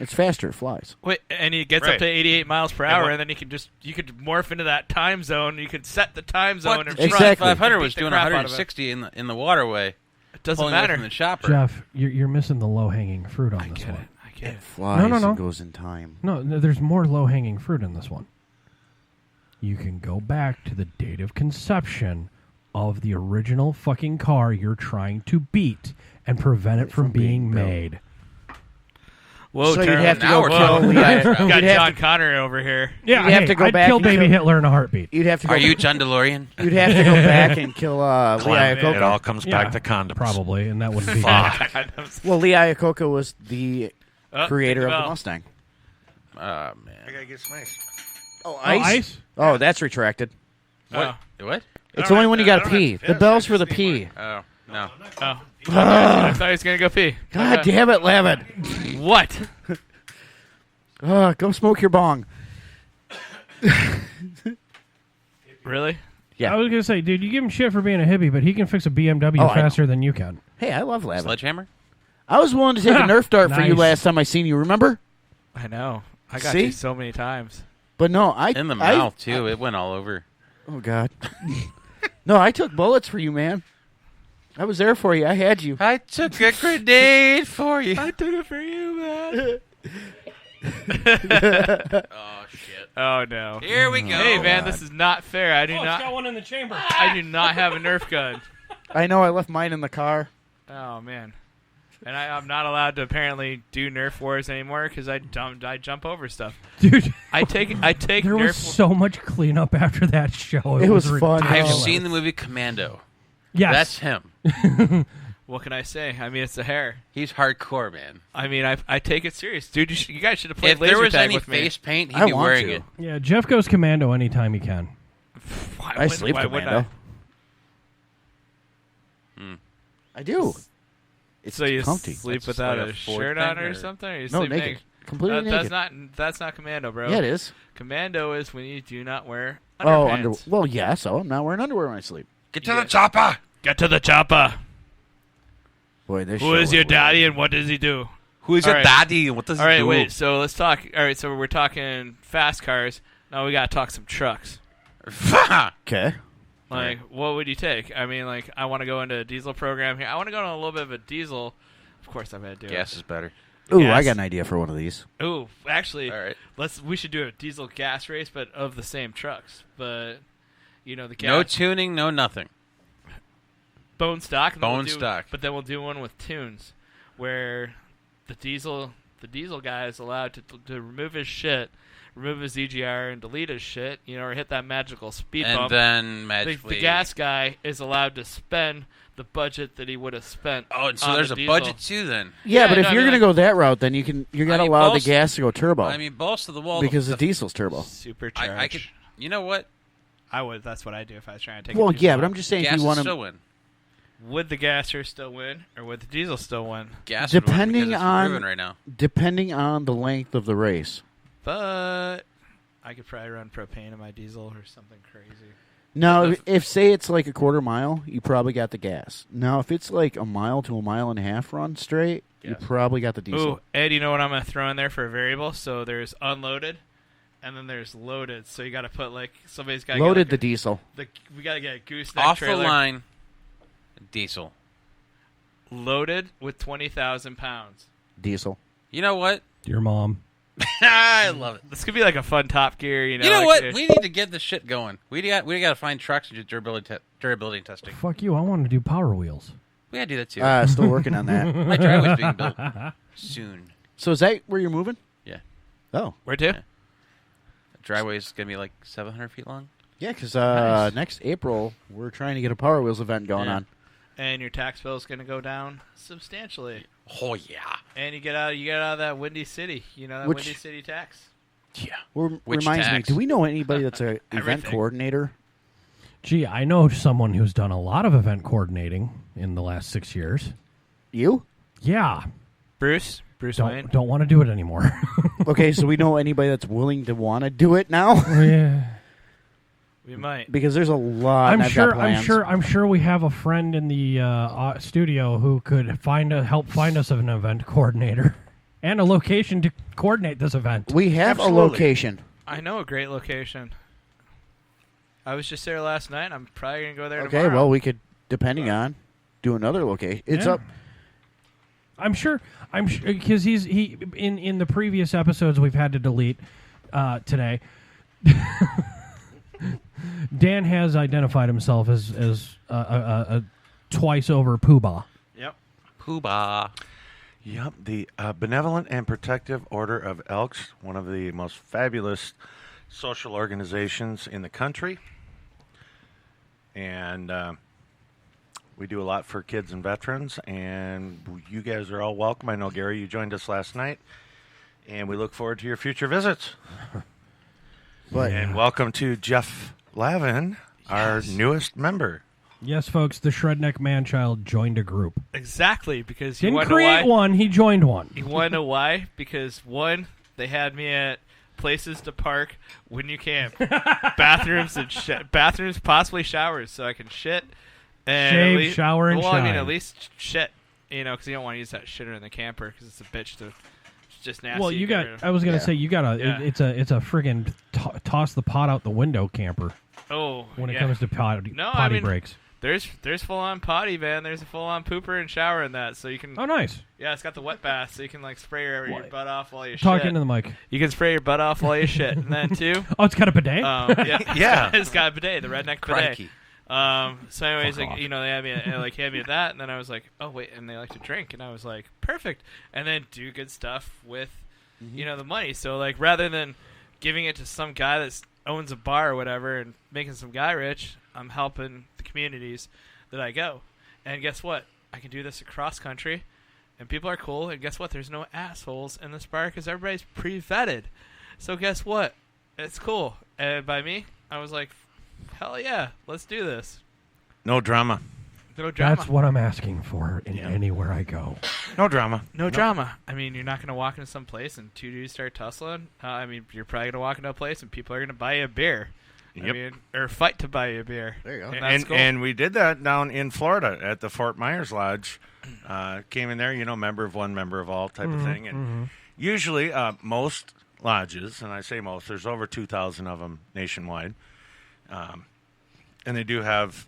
it's faster. It flies. Wait, and he gets Right. up to 88 miles per And hour, what- and then you could morph into that time zone. You could set the time zone. But and the Exactly. GT500 beat was the doing crap out of it. 160 in the waterway. It doesn't pulling away matter. from the chopper. Jeff, you're missing the low-hanging fruit on this one. I get it. Flies no. and goes in time. No, there's more low-hanging fruit in this one. you can go back to the date of conception of the original fucking car you're trying to beat and prevent it from being made. Whoa, So you'd have to Now go we're kill talking. Lee. got You'd have John to- Connor over here. Yeah, You'd have to go I'd back kill and baby kill- Hitler in a heartbeat. You'd have to go. Are you John DeLorean? You'd have to go back and kill Lee It all Iacocca. comes back to condoms. Probably, and that wouldn't be Well, Lee Iacocca was the Oh, creator ding of the the bell. Mustang. Oh, man. I gotta get some ice. Oh, ice? Oh, that's retracted. What? What? It's only when you got to I don't pee. have to The piss, bell's I for the just need pee. Oh, no. Oh. I thought he was going to go pee. God Okay. damn it, Lavin. What? Go smoke your bong. Really? Yeah. I was gonna say, dude, you give him shit for being a hippie, but he can fix a BMW Oh, I faster than you can. Hey, I love Lavin. Sledgehammer? I was willing to take a Nerf dart for you Nice. last time I seen you, remember? I know. I got See? you so many times. But no, In the mouth, too. It went all over. Oh, God. No, I took bullets for you, man. I was there for you. I had you. I took a grenade for you. I took it for you, man. Oh, shit. Oh, no. Here we go. Hey, man, this is not fair. I do not. one in the chamber. I do not have a Nerf gun. I know I left mine in the car. Oh, man. And I'm not allowed to apparently do Nerf wars anymore because I jump over stuff. Dude, I take there Nerf. was so much cleanup after that show. It was fun. ridiculous. I've Ridiculous. seen the movie Commando. Yes. That's him. What can I say? I mean, it's the hair. He's hardcore, man. I mean, I take it serious, dude. You guys should have played If laser there was tag any with me. face paint, he'd I be want wearing to. it. Yeah, Jeff goes commando anytime he can. Why I sleep why commando. I do. It's So you comfy. sleep That's without like a a Ford shirt thing, on or or- something? Or you No, sleep naked. Completely That's naked. not commando, bro. Yeah, it is. Commando is when you do not wear Oh, underpants. well, yeah, so I'm not wearing underwear when I sleep. Get to the chopper. Get to the chopper. Boy, this Who show is your weird. daddy and what does he do? Who's All your right. daddy? What does All he right, do? wait. So let's talk. All right, so we're talking fast cars. Now we got to talk some trucks. Okay. Like, what would you take? I mean, like, I want to go into a diesel program here. I want to go into a little bit of a diesel. Of course, I'm gonna do Gas is better. Ooh, Yes. I got an idea for one of these. it. Ooh, actually, All right. we should do a diesel gas race, but of the same trucks. But you know, the gas No tuning, no nothing. bone stock. and then Bone stock. But then we'll do one with tunes, where the diesel guy is allowed to remove his shit, remove his EGR, and delete his shit. You know, or hit that magical speed And bump. then the magically... gas guy is allowed to spend the budget that he would have spent. Oh, and so on there's the a diesel. budget too then. Yeah, Yeah, but if no, I you're mean, going to go that route, then you're going to mean, allow the both- gas to go turbo. I mean, balls to the wall. because the diesel's turbo. Supercharged. I could... You know what? I would. That's what I do if I was trying to take. Well, a diesel yeah, but out. I'm just saying Gas if you would want still to... win. Would the gasser still win, or would the diesel still win? Gas would win Depending because it's on- proven right now. Depending on the length of the race. But I could probably run propane in my diesel or something crazy. Now, if say it's like a quarter mile, you probably got the gas. Now, if it's like a mile to a mile and a half run straight, you probably got the diesel. Ooh, Ed, you know what I'm going to throw in there for a variable? So there's unloaded, and then there's loaded. So you got to put like somebody's got Loaded the the diesel. we got to get a gooseneck Off trailer the line, diesel. loaded with 20,000 pounds. Diesel. You know what? Your mom. I love it. This could be like a fun Top Gear. You know, You know like, what? We need to get this shit going. We got to find trucks and do durability testing. Fuck you. I want to do Power Wheels. We got to do that too. Still working on that. My driveway's being built soon. So is that where you're moving? Yeah. Oh. Where to? Yeah. The driveway's gonna be like 700 feet long. Yeah, because Nice. next April, we're trying to get a Power Wheels event going Yeah. on. And your tax bill is going to go down substantially. Oh yeah. And you get out of that Windy City. You know that Which- Windy City tax. Yeah. Reminds me, tax? do we know anybody that's an event Everything. coordinator? Gee, I know someone who's done a lot of event coordinating in the last 6 years. You? Yeah. Bruce Wayne. Don't want to do it anymore. Okay, so we know anybody that's willing to want to do it now? Yeah. We might. Because there's a lot. and I've got plans. I'm sure we have a friend in the studio who could help find us an event coordinator and a location to coordinate this event. We have Absolutely. a location. I know a great location. I was just there last night. I'm probably going to go there Okay, tomorrow. well, we could, depending on, do another location. It's Yeah. up. I'm sure because he in the previous episodes we've had to delete today. Dan has identified himself as a twice over poobah. Yep. Poobah. Yep, the Benevolent and Protective Order of Elks, one of the most fabulous social organizations in the country. And we do a lot for kids and veterans, and you guys are all welcome. I know, Gary, you joined us last night, and we look forward to your future visits. And welcome to Jeff Lavin, our newest member. Yes, folks, the Shredneck Man-Child joined a group. Exactly, because you Didn't want to know create why? one, he joined one. You want to know why? Because, one, they had me at places to park when you camp. Bathrooms, bathrooms, possibly showers, so I can shit. And Shave, at least, shower, and I mean, shine. at least shit, because you don't want to use that shitter in the camper because it's a bitch to... It's just nasty. Well, to you get got. rid of. I was gonna say you got a. Yeah. It's a friggin' toss the pot out the window camper Oh, when it yeah. comes to potty breaks. There's full on potty, man. There's a full on pooper and shower in that, so you can. Oh, nice. Yeah, it's got the wet bath, so you can like spray your butt off while you Talk shit. into the mic. You can spray your butt off while you shit, and then too. Oh, it's got a bidet. Yeah, it's got a bidet, the redneck bidet. Crikey. So anyways, Fuck off. they had me at that, and then I was like, oh wait, and they like to drink, and I was like, perfect, and then do good stuff with, the money. So like, rather than giving it to some guy that owns a bar or whatever and making some guy rich, I'm helping the communities that I go. And guess what? I can do this across country, and people are cool. And guess what? There's no assholes in this bar because everybody's pre-vetted. So guess what? It's cool. And by me, I was like, hell yeah, let's do this. No drama. No drama. That's what I'm asking for in anywhere I go. No drama. No drama. I mean, you're not going to walk into some place and two dudes start tussling. I mean, you're probably going to walk into a place and people are going to buy you a beer. Yep. I mean, or fight to buy you a beer. There you go. And that's cool. And we did that down in Florida at the Fort Myers Lodge. Came in there, member of one, member of all type of thing. And usually most lodges, and I say most, there's over 2,000 of them nationwide. And they do have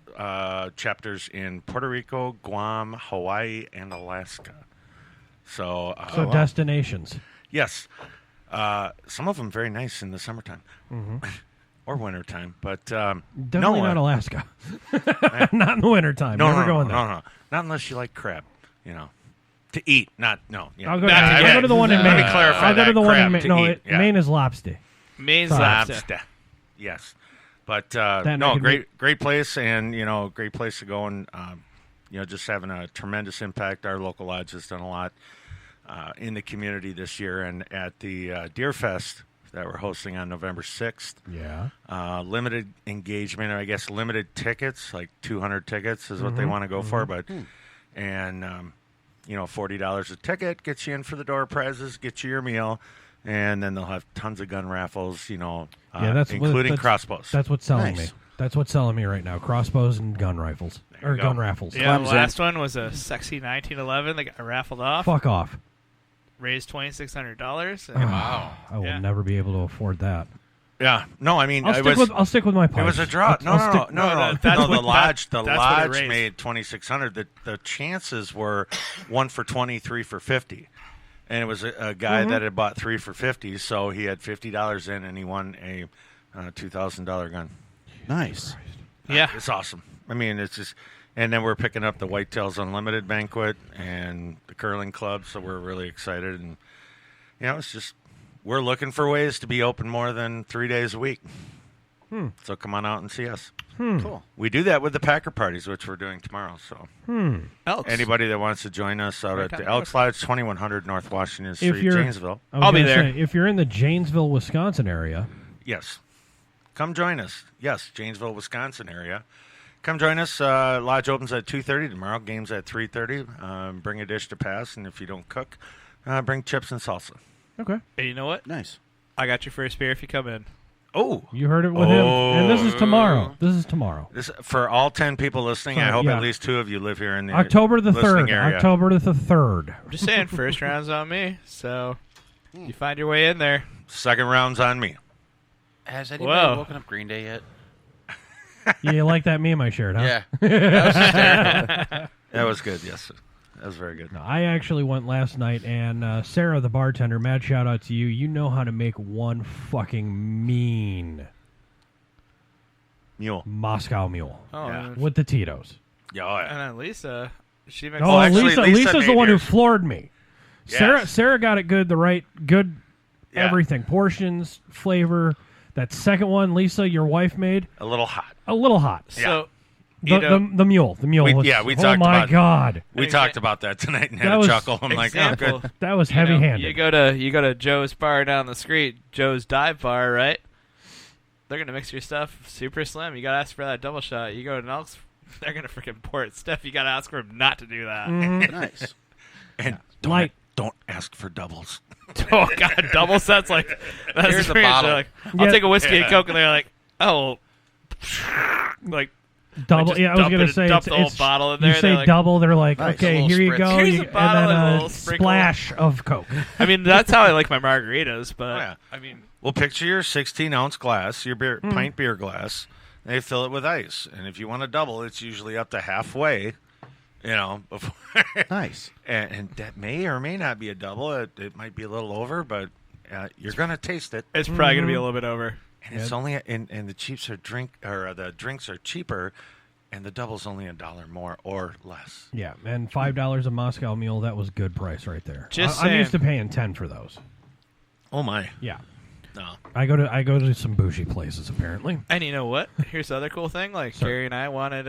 chapters in Puerto Rico, Guam, Hawaii, and Alaska. So, Destinations. yes. Some of them very nice in the summertime. Or wintertime. But Definitely not Alaska. Not in the wintertime. Never going there. No. Not unless you like crab, To eat, not. I'll go to the one in Maine. Let me clarify I'll go that. to the one in Crab Maine. to No, eat, yeah. Maine is lobster. Maine's Sorry. lobster. Yes. But That no, could great place, and great place to go, and just having a tremendous impact. Our local lodge has done a lot in the community this year, and at the Deer Fest that we're hosting on November 6th. Yeah. Limited engagement, or I guess limited tickets, like 200 tickets is what they want to go for, but and $40 a ticket gets you in for the door prizes, gets you your meal. And then they'll have tons of gun raffles, including crossbows. That's what's selling Nice. me. That's what's selling me right now. Crossbows and gun rifles. Or go. gun raffles. Yeah, the Clemson. last one was a sexy 1911 that got raffled off. Fuck off. Raised $2,600. Wow. I will Yeah. never be able to afford that. Yeah, no, I mean, I'll stick with my it pipes. was a draw. No. No, that's The what- lodge, that's what it raised. made 2,600. The chances were 1 for 20, 3 for 50, and it was a guy that had bought 3 for 50, so he had $50 in, and he won a $2,000 gun. Nice. Yeah. It's awesome. I mean, it's just, and then we're picking up the Whitetails Unlimited banquet and the curling club, so we're really excited, and it's just. We're looking for ways to be open more than 3 days a week. So come on out and see us. Cool. We do that with the Packer parties, which we're doing tomorrow. So Elks. anybody that wants to join us out Right at the down Elks Lodge, 2100 North Washington If Street, you're- Janesville. I was I'll be gonna there. say, if you're in the Janesville, Wisconsin area, Yes. Come join us. Yes, Janesville, Wisconsin area. Come join us. Lodge opens at 2:30 tomorrow. Game's at 3:30. Bring a dish to pass, and if you don't cook, bring chips and salsa. okay. Hey, you know what? Nice. I got your first beer if you come in. Oh, You heard it with him. And this is tomorrow. This for all 10 people listening. I hope Yeah. at least 2 of you live here in the October the listening 3rd. area. October the 3rd. I'm just saying, first round's on me. So you find your way in there. Second round's on me. Has anybody Whoa. woken up Green Day yet? You like that meme I shared, huh? Yeah. That was hysterical. That was good. Yes, that was very good. No, I actually went last night, and Sarah, the bartender, mad shout out to you. You know how to make one fucking mean Mule. Moscow Mule Oh, Yeah. and with the Tito's. Yeah. then Lisa, she makes. Oh, actually, Lisa Lisa's the made one who yours. floored me. Yes. Sarah got it good, good Yeah. everything, portions, flavor. That second one, Lisa, your wife made A little hot. a little hot. So The, you know, the mule We- was. yeah, we oh talked my about it. god, We Exa- talked about that tonight and had That a was chuckle. I'm like, oh, example, good. that was you know, heavy-handed. You go to Joe's bar down the street, Joe's Dive Bar, right? They're gonna mix your stuff super slim. You gotta ask for that double shot. You go to Nelk's, they're gonna freaking pour it stiff. You gotta ask for them not to do that. Nice. And Light. don't ask for doubles. Oh god, double sets like that's Here's the strange. bottle. They're like, I'll Yeah. take a whiskey and Coke, and they're like, oh, like Double. just Yeah, I was dump gonna it- say dump it's, the whole it's- bottle in You there, say they're like- double, they're like, Nice. okay, A little here you spritz. go, Here's you- a bottle and then and a a little sprinkle. splash of Coke. I mean, that's how I like my margaritas. But Oh, yeah. I mean, Well, picture your 16-ounce glass, your beer, pint beer glass. They fill it with ice, and if you want a double, it's usually up to halfway. Before Nice. and that may or may not be a double. It might be a little over, but you're gonna taste it. it's probably gonna be a little bit over. And it's only and the the drinks are cheaper, and the double's only $1 more or less. Yeah, and $5 a Moscow Mule, that was good price right there. Just I'm used to saying. paying 10 for those. Oh my! Yeah, No. I go to some bougie places apparently. And you know what? Here's the other cool thing. Like Sir. Gary and I wanted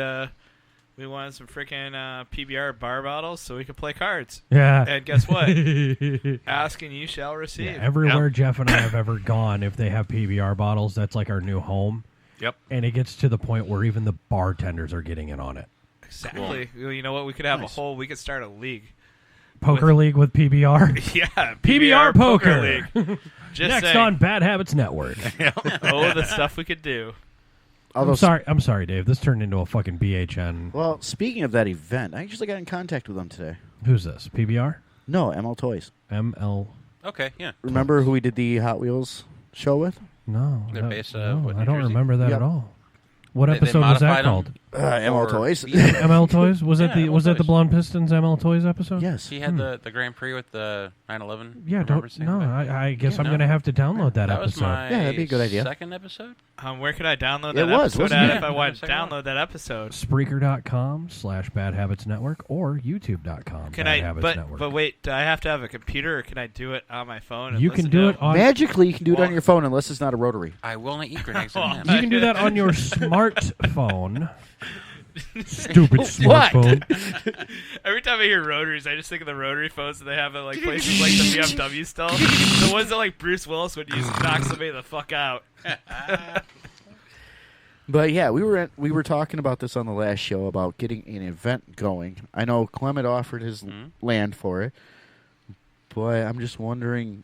some freaking PBR bar bottles so we could play cards. Yeah. And guess what? Ask and you shall receive. Yeah, everywhere Jeff and I have ever gone, if they have PBR bottles, that's like our new home. Yep. And it gets to the point where even the bartenders are getting in on it. Exactly. Well, you know what? We could have Nice. we could start a league. Poker league with PBR. Yeah. PBR Poker. League. Just Next saying. on Bad Habits Network. Oh, the stuff we could do. Although, I'm sorry, Dave. This turned into a fucking BHN. well, speaking of that event, I actually got in contact with them today. Who's this? PBR? No, ML Toys. ML? Okay, yeah. Remember who we did the Hot Wheels show with? No. They're that- based, no, what, New I don't Jersey? remember that Yep. at all. What They episode was that modified 'em. called? ML Or- Toys. ML Toys? Was Yeah, that the ML was that the Toys. Blonde Pistons ML Toys episode? Yes. He had the Grand Prix with the 911. Yeah, Remember seeing that? I guess Yeah, I'm no. gonna have to download that That was episode. my Yeah, that'd be a good idea. second episode. Where could I download It that was, episode wasn't at it? if I wanted to Second one. download that episode? Spreaker.com/Bad Habits Network or YouTube.com. Can Bad I? Habits But Network. but wait, do I have to have a computer, or can I do it on my phone? And You can listen do to it on Magically, you can do it Well- on your phone unless it's not a rotary. I will not eat grenades in him. You can do that on your smartphone. Stupid What? smartphone. Every time I hear rotaries, I just think of the rotary phones that they have at like places like the BMW still. The ones that like Bruce Willis would use to knock somebody the fuck out. But yeah, we were talking about this on the last show about getting an event going. I know Clement offered his land for it, but I'm just wondering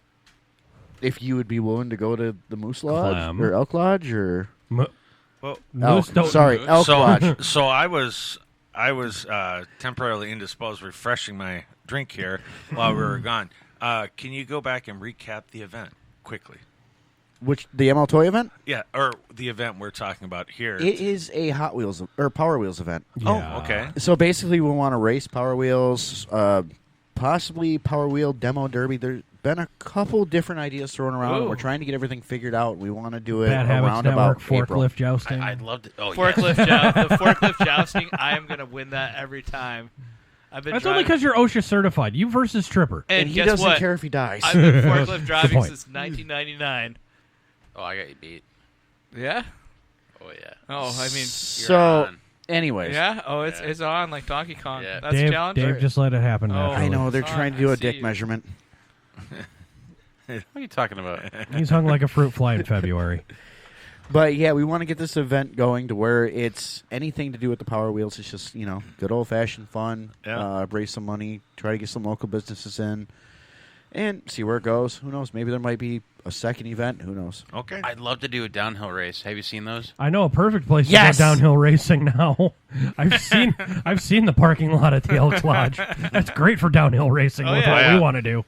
if you would be willing to go to the Moose Lodge Clem. or Elk Lodge or Well, Moose don't- sorry, Elk Lodge. So I was temporarily indisposed, refreshing my drink here while we were gone. Can you go back and recap the event quickly? Which the ML Toy event? Yeah, or the event we're talking about here. It is a Hot Wheels or Power Wheels event. Yeah. Oh, okay. So basically, we want to race Power Wheels, possibly Power Wheel Demo Derby. There's been a couple different ideas thrown around. And Ooh. we're trying to get everything figured out. We want to do it Bad Habits around Network about April. forklift jousting. I'd love to. Oh, forklift yes. the forklift jousting. I am gonna win that every time. I've been That's driving, only because you're OSHA certified. You versus Tripper. and And he guess doesn't what? care if he dies. I've been forklift Good driving point. since 1999. Oh, I got you beat. Yeah. Oh yeah. Oh, I mean, So, on. anyways, yeah. Oh, it's Yeah. on like Donkey Kong. Yeah. That's a Dave, challenge. Dave, just let it happen. Oh. naturally. I know they're Sorry, trying to do I a see dick you. measurement. What are you talking about? He's hung like a fruit fly in February. But yeah, we want to get this event going to where it's anything to do with the Power Wheels. It's just, good old fashioned fun. Yeah. Raise some money, try to get some local businesses in, and see where it goes. Who knows? Maybe there might be a second event. Who knows? Okay. I'd love to do a downhill race. Have you seen those? I know a perfect place Yes! to go downhill racing now. I've seen the parking lot at the Elks Lodge. That's great for downhill racing Oh, with yeah. what Yeah. we want to do.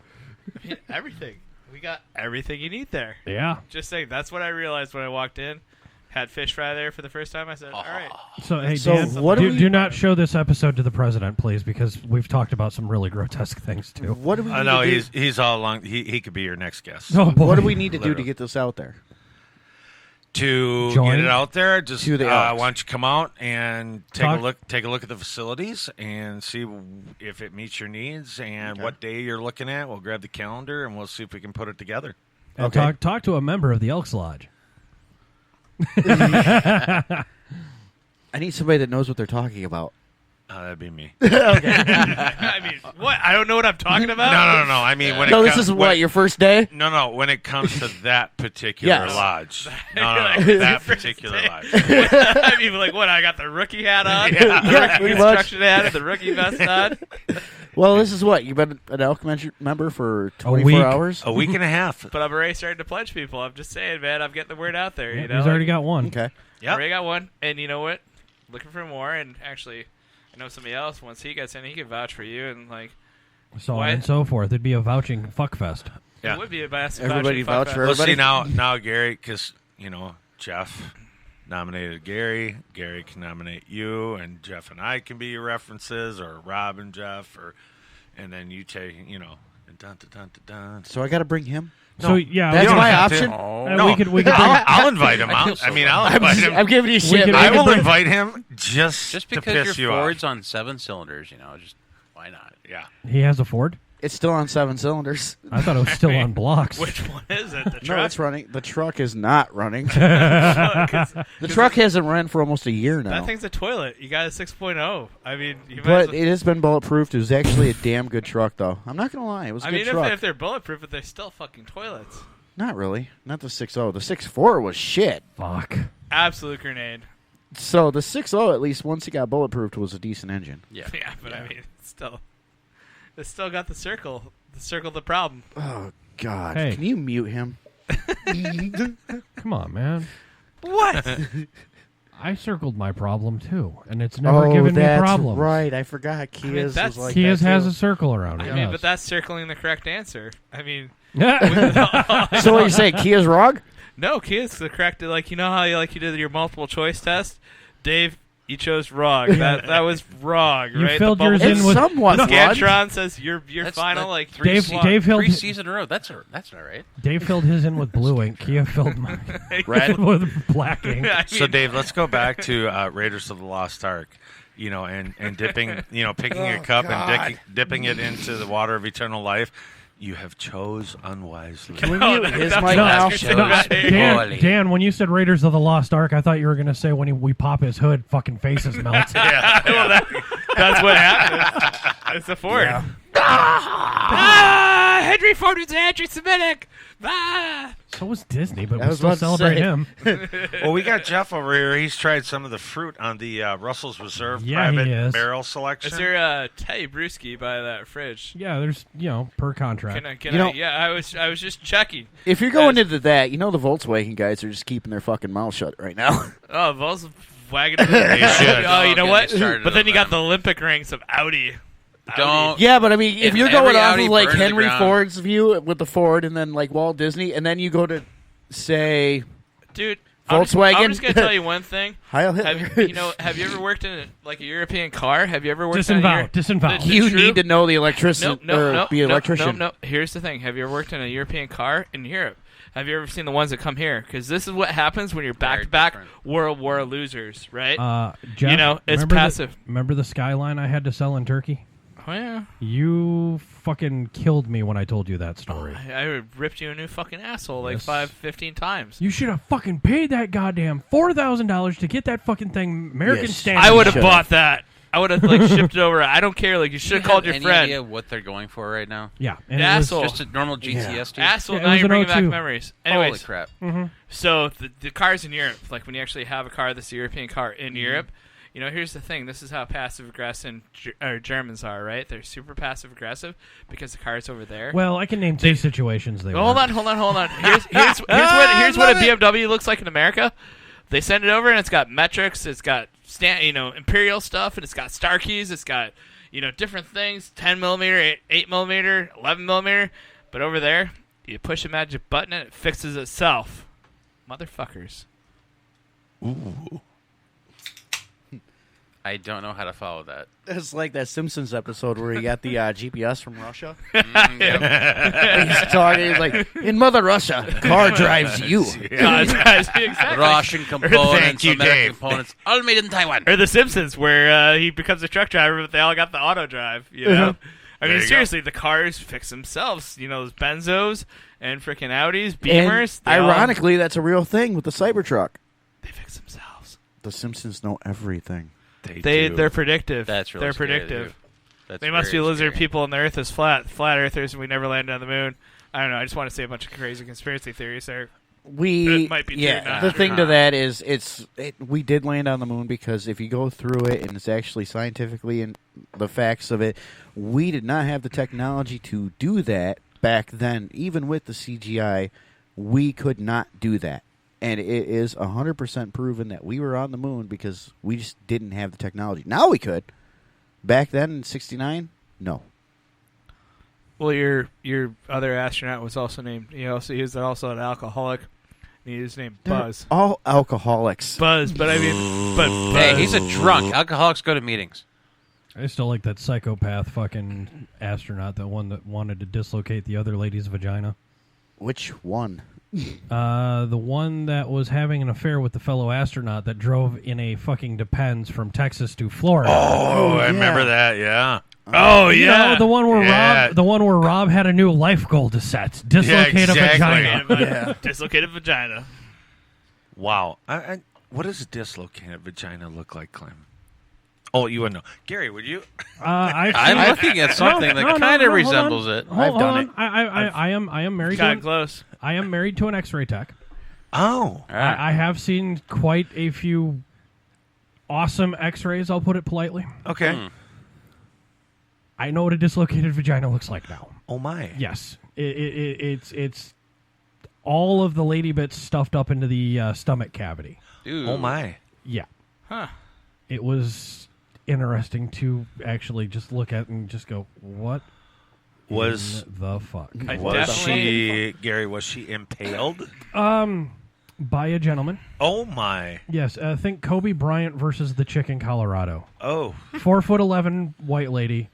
Everything. We got everything you need there. Yeah. Just saying. That's what I realized when I walked in. Had fish fry there for the first time. I said, "All right." So hey, So Dan, what do we- do not show this episode to the president, please, because we've talked about some really grotesque things too. What do we? I need know to do? he's all along. He could be your next guest. Oh boy. What do we need to do to Literally. get this out there? to Join? get it out there. Just To the Elks. why don't you come out and take Talk- a look at the facilities and see if it meets your needs and Okay. what day you're looking at. We'll grab the calendar and we'll see if we can put it together. And Okay. talk to a member of the Elks Lodge. I need somebody that knows what they're talking about. That'd be me. I mean, what? I don't know what I'm talking about. No. I mean, when No, it this comes, is what, your first day? No. When it comes to that particular Yes. lodge, no, Your that first particular day. lodge. I mean, like, what? I got the rookie hat on, the rookie pretty much. construction hat, and the rookie vest on. Well, this is what? You've been an Elk member for 24 week. hours? A week and a half. But I'm already starting to pledge people. I'm just saying, man. I'm getting the word out there. You know, He's already got one. Okay. Yep. already got one. And you know what? Looking for more. And actually, I know somebody else. Once he gets in, he can vouch for you. And like, So on What? and so forth. It'd be a vouching fuckfest. Yeah. it would be a massive Everybody vouching vouch fuck for fest. Well, see everybody? now Gary, because Jeff nominated Gary. Gary can nominate you, and Jeff and I can be your references, or Rob and Jeff, and then you take and dun dun dun dun dun. So I got to bring him? So yeah, That's don't my have to. option? No, we could bring, I'll invite him. I feel so I'll I'm, invite him. I'm giving you shit, could- man. I will bring- invite him just to because piss your you Ford's off. on 7 cylinders, just why not? Yeah. he has a Ford. It's still on 7 cylinders. I thought it was still on blocks. Which one is it? The No, truck? it's running. The truck is not running. 'Cause The truck hasn't run for almost a year now. that thing's a toilet. You got a 6.0. I mean, you might as But well- it has been bulletproofed. It was actually a damn good truck, though. I'm not going to lie. It was a I good mean, truck. if they're bulletproof, but they're still fucking toilets. Not really. Not the 6.0. The 6.4 was shit. Fuck. Absolute grenade. So the 6.0, at least once it got bulletproofed, was a decent engine. Yeah. Yeah, but I mean, it's still got the circle of the problem. Oh, God. Hey. Can you mute him? Come on, man. What? I circled my problem too, and it's never Oh, given me that's problems. right. I forgot Kia's that's- was like Kia's that, has too. a circle around it. I mean, yes. but that's circling the correct answer. I mean, So what you say? Kia's wrong? no, Kia's the correct. Like, you know how you did your multiple choice test, Dave. You chose wrong. That was wrong, You right? filled The yours bubble- in with somewhat wrong. Scantron says your That's final like three Dave- slot. Dave filled 3 his- seasons in a row. That's all right. Dave filled his in with blue ink. Kia filled mine Red? with black ink. I So mean, Dave, let's go back to Raiders of the Lost Ark. And dipping, picking your cup and dipping it into the water of eternal life. You have chose unwisely. Can we No, mute his that's mic not now? what you're saying. Dan, when you said Raiders of the Lost Ark, I thought you were going to say when we pop his hood, fucking faces melt. well, that's what happened. It's a Ford. Yeah. Henry Ford was anti-Semitic. So was Disney, but I we was still about to celebrate say. him. Well, we got Jeff over here. He's tried some of the fruit on the Russell's Reserve Yeah, he private is. barrel selection. Is there a Teddy Brewski by that fridge? Yeah, there's, per contract. Can I? Yeah, I was just checking. If you're going into that, the Volkswagen guys are just keeping their fucking mouth shut right now. Oh, Volkswagen. They should. Oh, you know Don't what? get me started But then on you got them. the Olympic ranks of Audi. Don't. Yeah, but I mean, if If you're every going off Audi of like burned to the Henry ground- Ford's view with the Ford and then like Walt Disney, and then you go to say Dude, Volkswagen? I'm just gonna tell you one thing. Heil Hitler. Have you ever worked in a European car? Have you ever worked in a Disavow. The you true- need to know the electrician or be an electrician. No. Here's the thing. Have you ever worked in a European car in Europe? Have you ever seen the ones that come here? Because this is what happens when you're back-to-back different. World War losers, right? Jeff, it's remember passive. Remember the Skyline I had to sell in Turkey? Oh, yeah. You fucking killed me when I told you that story. I ripped you a new fucking asshole like Yes. 15 times. You should have fucking paid that goddamn $4,000 to get that fucking thing American Yes. standard. I would have should've. bought that. I would have shipped it over. I don't care. You should have called your Any friend. idea what they're going for right now? Yeah, and The it was- asshole. Just a normal GTS, dude. Asshole. Yeah, it Now was you're an bringing back 02. memories. Holy Anyways, crap! so the cars in Europe, like when you actually have a car that's a European car Mm-hmm. in Europe, here's the thing. This is how passive aggressive Germans are, right? They're super passive aggressive because the car's over there. Well, I can name two situations they Hold were. on. Here's what a BMW looks like in America. They send it over and it's got metrics, it's got imperial stuff, and it's got star keys, it's got different things, 10 millimeter, 8 millimeter, 11 millimeter. But over there, you push a magic button and it fixes itself. Motherfuckers. Ooh. I don't know how to follow that. It's like that Simpsons episode where he got the GPS from Russia. Yep. He's talking. He's like, in Mother Russia, car drives you. Exactly. Russian components, Thank you, American Dave. components, all made in Taiwan. Or The Simpsons, where he becomes a truck driver, but they all got the auto drive. You know, I mean, you seriously, the cars fix themselves. You know, those Benzos and freaking Audis, And Beamers. ironically, that's a real thing with the Cybertruck. they fix themselves. The Simpsons know everything. They're predictive. That's really They're scary, predictive. dude. That's They must be very lizard scary. people, and the Earth is flat earthers, and we never landed on the moon. I don't know. I just want to say a bunch of crazy conspiracy theories there. We It might be true, yeah. not The true. thing to that is we did land on the moon because if you go through it and it's actually scientifically and the facts of it, we did not have the technology to do that back then. Even with the CGI, we could not do that, and it is 100% proven that we were on the moon because we just didn't have the technology. Now we could. Back then in '69, no. Well, your other astronaut was also named. He was also an alcoholic. And he was named Buzz. All alcoholics. Buzz, but I mean, but Buzz. Hey, he's a drunk. Alcoholics go to meetings. I still like that psychopath fucking astronaut, the one that wanted to dislocate the other lady's vagina. Which one? The one that was having an affair with the fellow astronaut that drove in a fucking Depends from Texas to Florida. Oh, I yeah. remember that. Yeah. Oh You yeah, know, the one where Yeah. Rob had a new life goal to set. Dislocate exactly. a vagina. Yeah. Dislocated vagina. Wow. What does a dislocated vagina look like, Clem? Oh, you would know. Gary, would you? I'm looking at something that kind of resembles it. I've done it. I am married to Got close. I am married to an X-ray tech. Oh. All right. I have seen quite a few awesome X-rays. I'll put it politely. Okay. I know what a dislocated vagina looks like now. Oh, my. Yes, it's all of the lady bits stuffed up into the stomach cavity. Ooh. Oh, my. Yeah, Huh. it was interesting to actually just look at and just go, what Was in the fuck? I was definitely- Gary, was she impaled? By a gentleman. Oh, my. Yes, think Kobe Bryant versus the chick in Colorado. Oh. 4'11" white lady,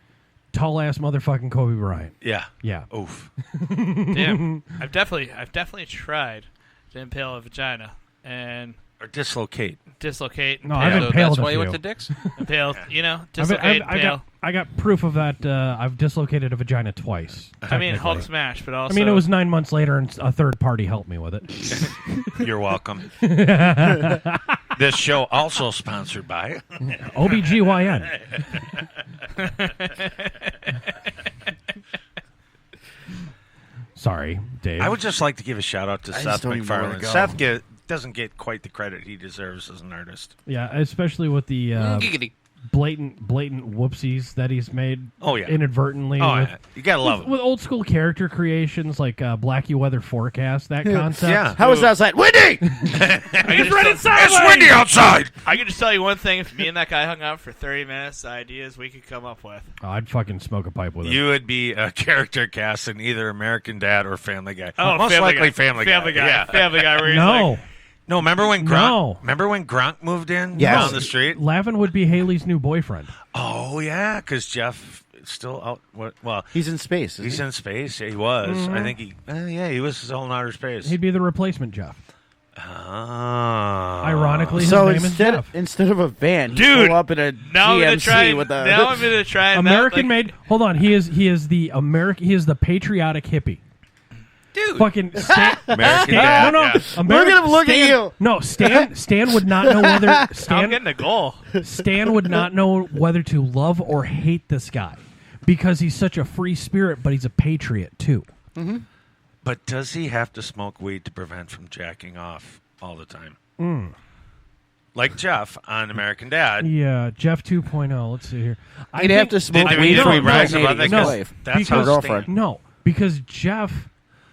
tall ass motherfucking Kobe Bryant. Yeah. Yeah. Oof. Damn. I've definitely tried to impale a vagina and Or dislocate. dislocate. No, I've impale, So impaled that's a why you went few. to Dick's? impale. You know, dislocate, impale. I got proof of that. I've dislocated a vagina twice. I mean, technically. Hulk smash, but also. I mean, it was 9 months later, and a third party helped me with it. You're welcome. This show also sponsored by. OBGYN. Sorry, Dave. I would just like to give a shout out to I Seth just don't even know where to MacFarlane. go. Seth doesn't get quite the credit he deserves as an artist. Yeah, especially with the Giggity. blatant whoopsies that he's made. Oh, yeah. Inadvertently. Oh, with, yeah. You gotta love him. with old school character creations like Blackie Weather Forecast, that concept. Yeah. How was it outside? Windy! It's windy outside. I can just tell you one thing: if me and that guy hung out for 30 minutes, the ideas we could come up with. Oh, I'd fucking smoke a pipe with him. You would be a character cast in either American Dad or Family Guy. Oh, most Family likely Guy. Family Guy. Family Guy. Yeah. Family Guy. Where he's No. like, No, remember when Gronk? No. Remember when Gronk moved in Yes. down the street? Lavin would be Haley's new boyfriend. Oh yeah, because Jeff is still out. Well, He's in space. Isn't he's he? in space. Yeah, he was. I think he. He was still in outer space. He'd be the replacement Jeff. Ah. Ironically, his So name is Jeff. instead of a van, Dude, you pull up in a now I'm gonna GMC try. with a. Now I'm gonna try. and American not, like, made. Hold on, he is the American. He is the patriotic hippie. Dude. Fucking Stan. American No, Dad. no. yeah. Look at him, look at Stan- you. No, Stan would not know whether I'm Stan getting a goal. Stan would not know whether to love or hate this guy because he's such a free spirit, but he's a patriot too. But does he have to smoke weed to prevent from jacking off all the time? Like Jeff on American Dad. Yeah, Jeff 2.0. Let's see here. He'd have to smoke I mean, weed you for know, brags about impregnating that his 'cause wife. that's how Because- girlfriend. Stan- No, because Jeff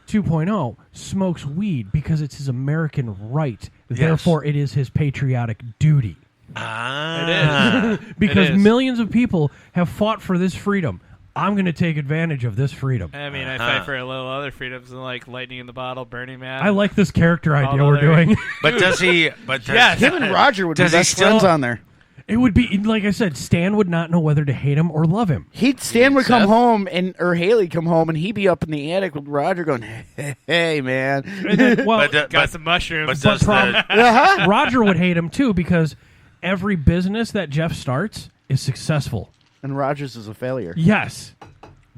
2.0 smokes weed because it's his American right. Therefore, it is his patriotic duty. Ah. Because It is. millions of people have fought for this freedom. I'm going to take advantage of this freedom. I mean, I fight for a little other freedoms and like lightning in the bottle, Burning Man. I like this character idea we're other- doing. But does he? But does, Yes. Him and Roger would be Does he best still- friends on there. It would be like I said. Stan would not know whether to hate him or love him. Stan would come Seth? home or Haley come home and he'd be up in the attic with Roger going, "Hey, man." And then, well, Got some mushrooms. But does Roger would hate him too because every business that Jeff starts is successful. And Rogers is a failure. Yes.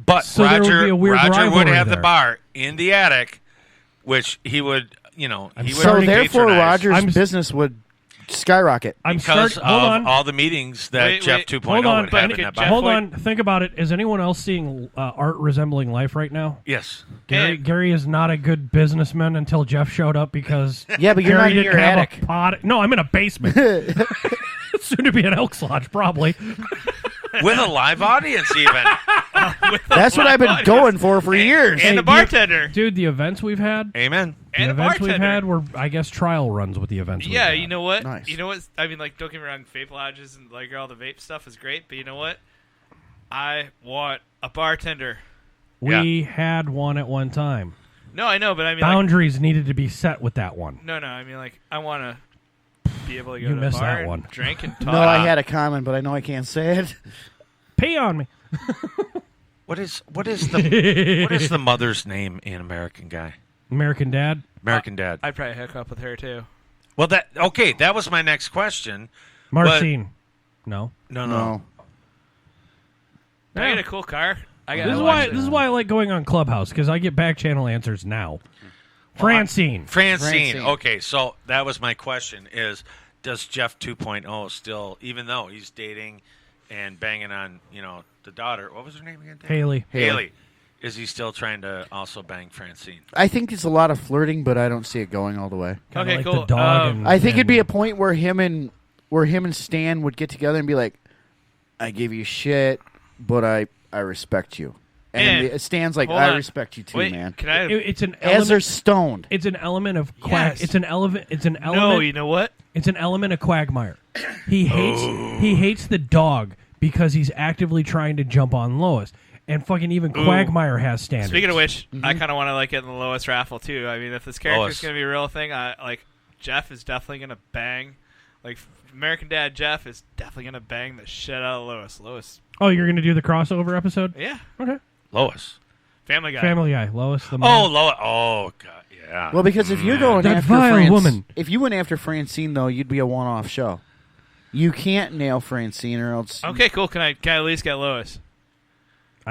But So there would be a weird Roger would rivalry have the there. bar in the attic, which he would, he would So therefore, patronize Rogers' business would skyrocket. because Hold of on. all the meetings that Wait, Jeff wait. 2.0 Hold on, would have in but that bar. Jeff Hold would- on. Think about it. Is anyone else seeing art resembling life right now? Yes. Gary is not a good businessman until Jeff showed up because Yeah, but you're Gary not in didn't your have attic. a pot. No, I'm in a basement. Soon to be an Elks Lodge, probably. With a live audience, even. That's what I've been going for years. And the bartender. Dude, the events we've had, Amen. the And a events we've bartender. had were, I guess, trial runs with the events. we've Yeah, had. you know what? Nice. You know what? I mean, like, don't get me wrong, vape lodges and like all the vape stuff is great, but you know what? I want a bartender. We had one at one time. No, I know, but I mean, like, Boundaries needed to be set with that one. no, I mean, like, I want to be able to go You to missed a bar that and one. drink and talk. No, I had a comment, but I know I can't say it. Pay on me. What is the mother's name in American Guy? American Dad. American Dad. I'd probably hook up with her too. Well, that was my next question. Marcine. No. No. I get a cool car. This is why I like going on Clubhouse because I get back channel answers now. Francine. Francine. Okay, so that was my question: is does Jeff 2.0 still, even though he's dating and banging on, the daughter? What was her name again? Dave? Haley. Is he still trying to also bang Francine? I think it's a lot of flirting, but I don't see it going all the way. Kinda Okay, like cool. The dog I think it'd be a point where him and Stan would get together and be like, "I give you shit, but I respect you." And Stan's like, hold "I on. respect you too, Wait, man." can I? It's an As they're element. stoned. It's an element of quag. Yes. It's an element. No, you know what? It's an element of Quagmire. He hates the dog because he's actively trying to jump on Lois. And fucking even Quagmire has standards. Speaking of which, I kind of want to like get in the Lois raffle too. I mean, if this character's going to be a real thing, Jeff is definitely going to bang. Like American Dad Jeff is definitely going to bang the shit out of Lois. Lois. Oh, you're going to do the crossover episode? Yeah. Okay. Lois. Family Guy. Family Guy. Lois the Oh, mom. Lois. Oh, God, yeah. Well, because if you're going That after vile woman. if you went after Francine, though, you'd be a one-off show. You can't nail Francine, or else. Okay, cool. Can I at least get Lois?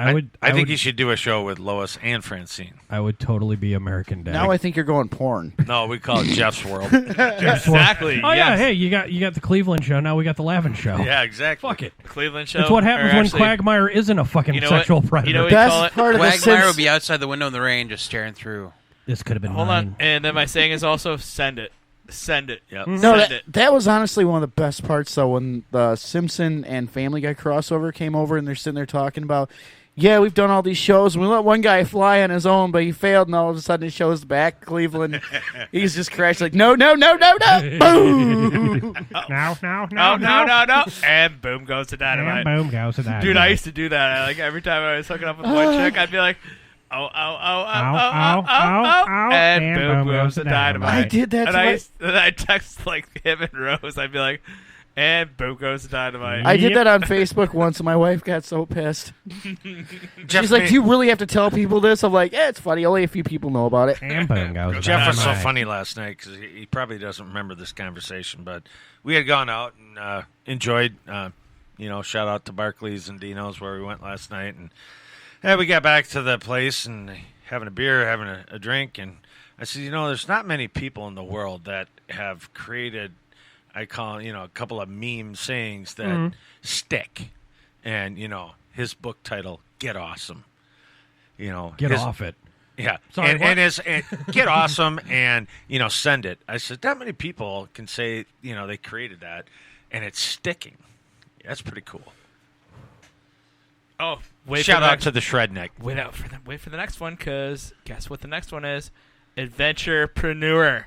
I think you should do a show with Lois and Francine. I would totally be American Dad. Now I think you're going porn. No, we call it Jeff's World. Exactly. Oh yeah, yes. hey, you got the Cleveland show. Now we got the Lavin show. Yeah, exactly. Fuck it. Cleveland show. That's what happens or when actually, Quagmire isn't a fucking You know what? sexual predator. You know what you call Best it? part of the Quagmire Sims. would be outside the window in the rain, just staring through. This could have been Hold mine. on. And then my saying is also send it. Send it. Yep. No, Send that, it. that was honestly one of the best parts, though, when the Simpson and Family Guy crossover came over and they're sitting there talking about, yeah, we've done all these shows, and we let one guy fly on his own, but he failed, and all of a sudden it shows back Cleveland. He's just crashed like, no, boom! No. And boom goes the dynamite. Boom goes to that. Dude, I used to do that. Like every time I was hooking up with one chick, I'd be like, oh, and boom goes the dynamite. I did that And to I'd text like him and Rose. I'd be like, and boom goes the dynamite. I did that on Facebook once, and my wife got so pissed. She's like, do you really have to tell people this? I'm like, yeah, it's funny. Only a few people know about it. And boom goes to Jeff was so dynamite. funny last night because he probably doesn't remember this conversation, but we had gone out and enjoyed, shout out to Barclays and Dino's where we went last night. And we got back to the place and having a beer, having a drink. And I said, there's not many people in the world that have created, I call, a couple of meme sayings that stick. And, his book title, Get Awesome. Get off it. Yeah, Sorry, and Get Awesome and, send it. I said, that many people can say, they created that, and it's sticking. That's pretty cool. Oh, wait Shout for the out next, to the Shredneck. wait for the next one, because guess what the next one is? Adventurepreneur.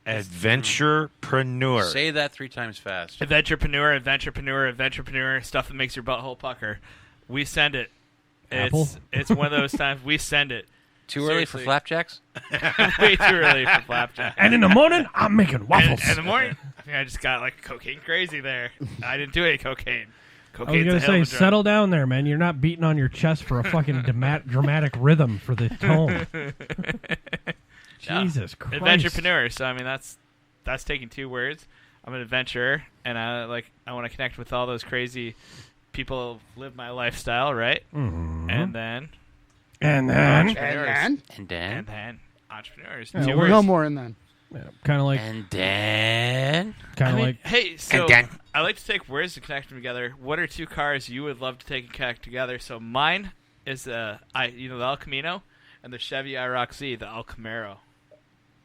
Adventurepreneur. Say that 3 times fast. Adventurepreneur, stuff that makes your butthole pucker. We send it. Apple? It's one of those times we send it. Too early for Seriously. flapjacks? Way too early for flapjack. And in the morning, I'm making waffles. And in the morning, I just got like cocaine crazy there. I didn't do any cocaine. I was going to say, settle down there, man. You're not beating on your chest for a fucking dramatic rhythm for the tone. Jesus Christ. Adventurepreneur. So, I mean, that's taking 2 words. I'm an adventurer, and I want to connect with all those crazy people who live my lifestyle, right? Mm-hmm. And then entrepreneurs. Yeah, 2 we're words. no more in then. Yeah, kind of like... And then... Hey, so and then... I like to take words to connect them together. What are 2 cars you would love to take and connect together? So mine is the El Camino, and the Chevy IROC-Z, the El Camaro.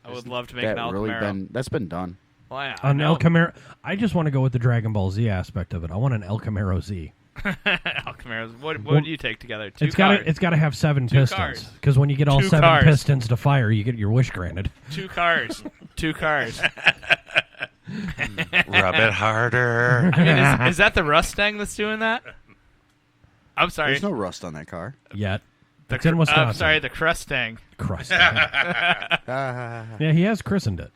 I would love to make an El Camaro. That's been done. Well, yeah, An El Camaro. I just want to go with the Dragon Ball Z aspect of it. I want an El Camaro Z. El Camaros. What would you take together? 2 It's cars. got to have 7 2 pistons. cars. Because when you get all 2 7 cars. pistons to fire, you get your wish granted. 2 cars. 2 cars. Rub it harder. I mean, is that the Mustang that's doing that? I'm sorry. There's no rust on that car. Yet. It's in Wisconsin. I'm sorry, the Crustang. Yeah, he has christened it.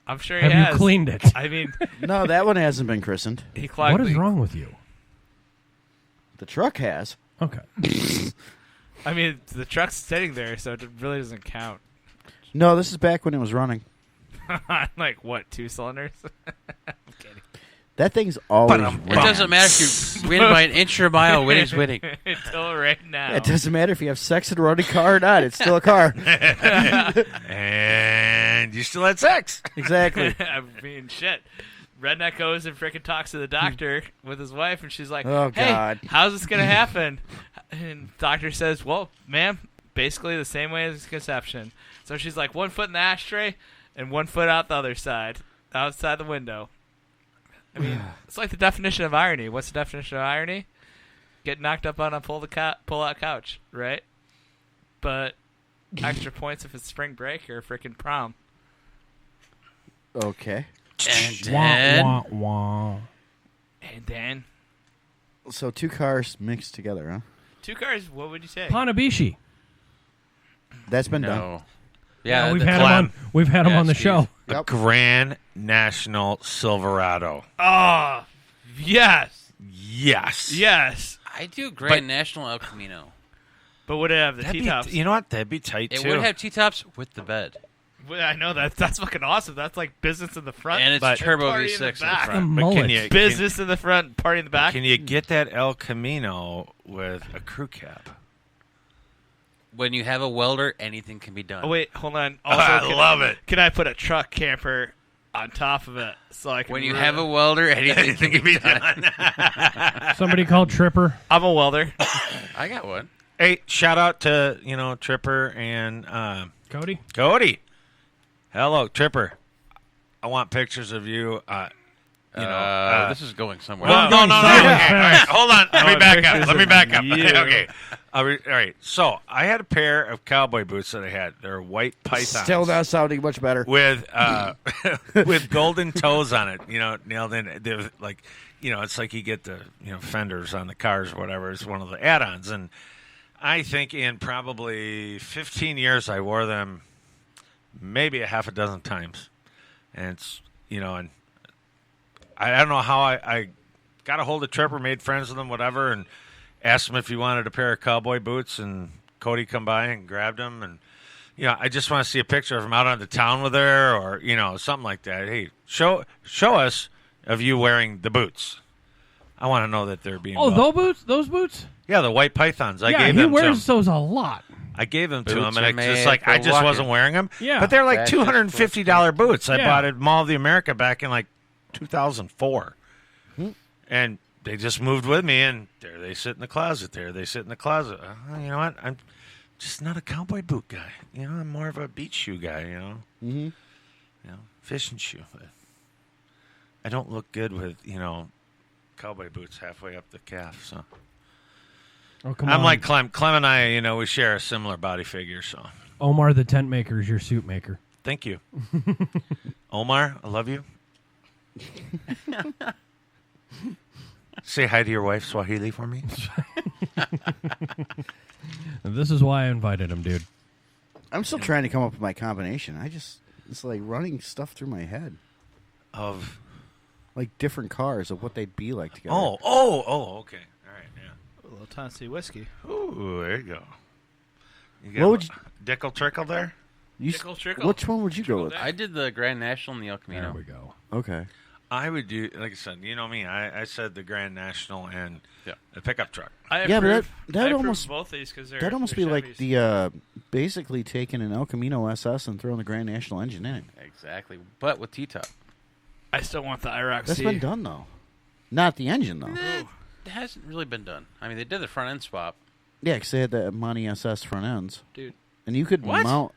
I'm sure he Have has. you cleaned it? I mean, No, that one hasn't been christened. he clogged What is wrong with you? The truck has. Okay. I mean, the truck's sitting there, so it really doesn't count. No, this is back when it was running. Like, what, 2 cylinders? I'm kidding. That thing's always It running. doesn't matter if you win by an inch or a mile. Winning's winning. Until right now. It doesn't matter if you have sex in a running car or not. It's still a car. And you still had sex. Exactly. I mean, shit. Redneck goes and freaking talks to the doctor with his wife, and she's like, Oh, hey, God. how's this going to happen? And the doctor says, well, ma'am, basically the same way as conception. So she's like 1 foot in the ashtray and 1 foot out the other side, outside the window. I mean, it's like the definition of irony. What's the definition of irony? Get knocked up on a pull-out couch, right? But extra points if it's spring break or freaking prom. Okay. And then... Wah, wah, wah. And then So 2 cars mixed together, huh? 2 cars, what would you say? Panabishi. That's been done. No. Yeah, we've the had clam. him on. We've had him Yeah, on the Steve. show. A Yep. Grand National Silverado. Oh, yes. Yes. Yes. I do Grand National El Camino. But would it have the That'd T-tops? be, you know what? That'd be tight, It too. would have T-tops with the bed. Well, I know that's fucking awesome. That's like business in the front. And it's but turbo party V6 in the back. front. But Mullet. can you, Business in the front, party in the back. can you get that El Camino with a crew cab? When you have a welder, anything can be done. Oh, wait, hold on. Also, I love it. Can I put a truck camper on top of it so I can? When you have a welder, anything can be done. Somebody called Tripper. I'm a welder. I got one. Hey, shout out to, Tripper and Cody? Cody. Hello, Tripper. I want pictures of you. This is going somewhere. Well, no. Yeah. Okay, all right, hold on. Let me back up. pictures Let me of back up. you. Okay. All right. So I had a pair of cowboy boots that I had. They're white pythons. Still not sounding much better. With with golden toes on it. Nailed in. They're like, it's like you get the fenders on the cars or whatever. It's one of the add-ons, and I think in probably 15 years I wore them maybe a half a dozen times, and it's and I don't know how I got a hold of Tripper, made friends with him, whatever, and asked him if he wanted a pair of cowboy boots, and Cody come by and grabbed them, and I just want to see a picture of him out on the town with her, or something like that. Hey, show us of you wearing the boots. I want to know that they're being. Oh, well. those boots? Yeah, the white pythons. I Yeah, gave he them to him. wears those a lot. I gave them to Boots him, are and it's just made like for I just walking. wasn't wearing them. Yeah. But they're like That's just $250 boots. I Yeah. bought at Mall of the America back in like 2004, and they just moved with me. And there they sit in the closet. There they sit in the closet. You know what? I'm just not a cowboy boot guy. I'm more of a beach shoe guy. Mm-hmm. Fishing shoe. I don't look good with cowboy boots halfway up the calf. So. Oh, come I'm on. like Clem. Clem and I, we share a similar body figure, so Omar the tent maker is your suit maker. thank you. Omar, I love you. Say hi to your wife, Swahili, for me. And this is why I invited him, dude. I'm still trying to come up with my combination. It's like running stuff through my head. Of Like different cars of what they'd be like together. okay. All right, yeah. A little Tennessee whiskey. Ooh, there you go. You What would you- Dickle Trickle there? Tickle trickle. Which one would you go with? I did the Grand National and the El There Camino. we go. Okay. I would do, like I said, you know me. I said the Grand National and the pickup truck. I Yeah, but approve, that I approve almost- both these because they're That'd almost they're be like Chevys. the basically taking an El Camino SS and throwing the Grand National engine in it. Exactly, but with T-top. I still want the IROC That's C. been done though. Not the engine though. It hasn't really been done. I mean, they did the front end swap. Yeah, because they had the Monty SS front ends, Dude. and you could What? mount.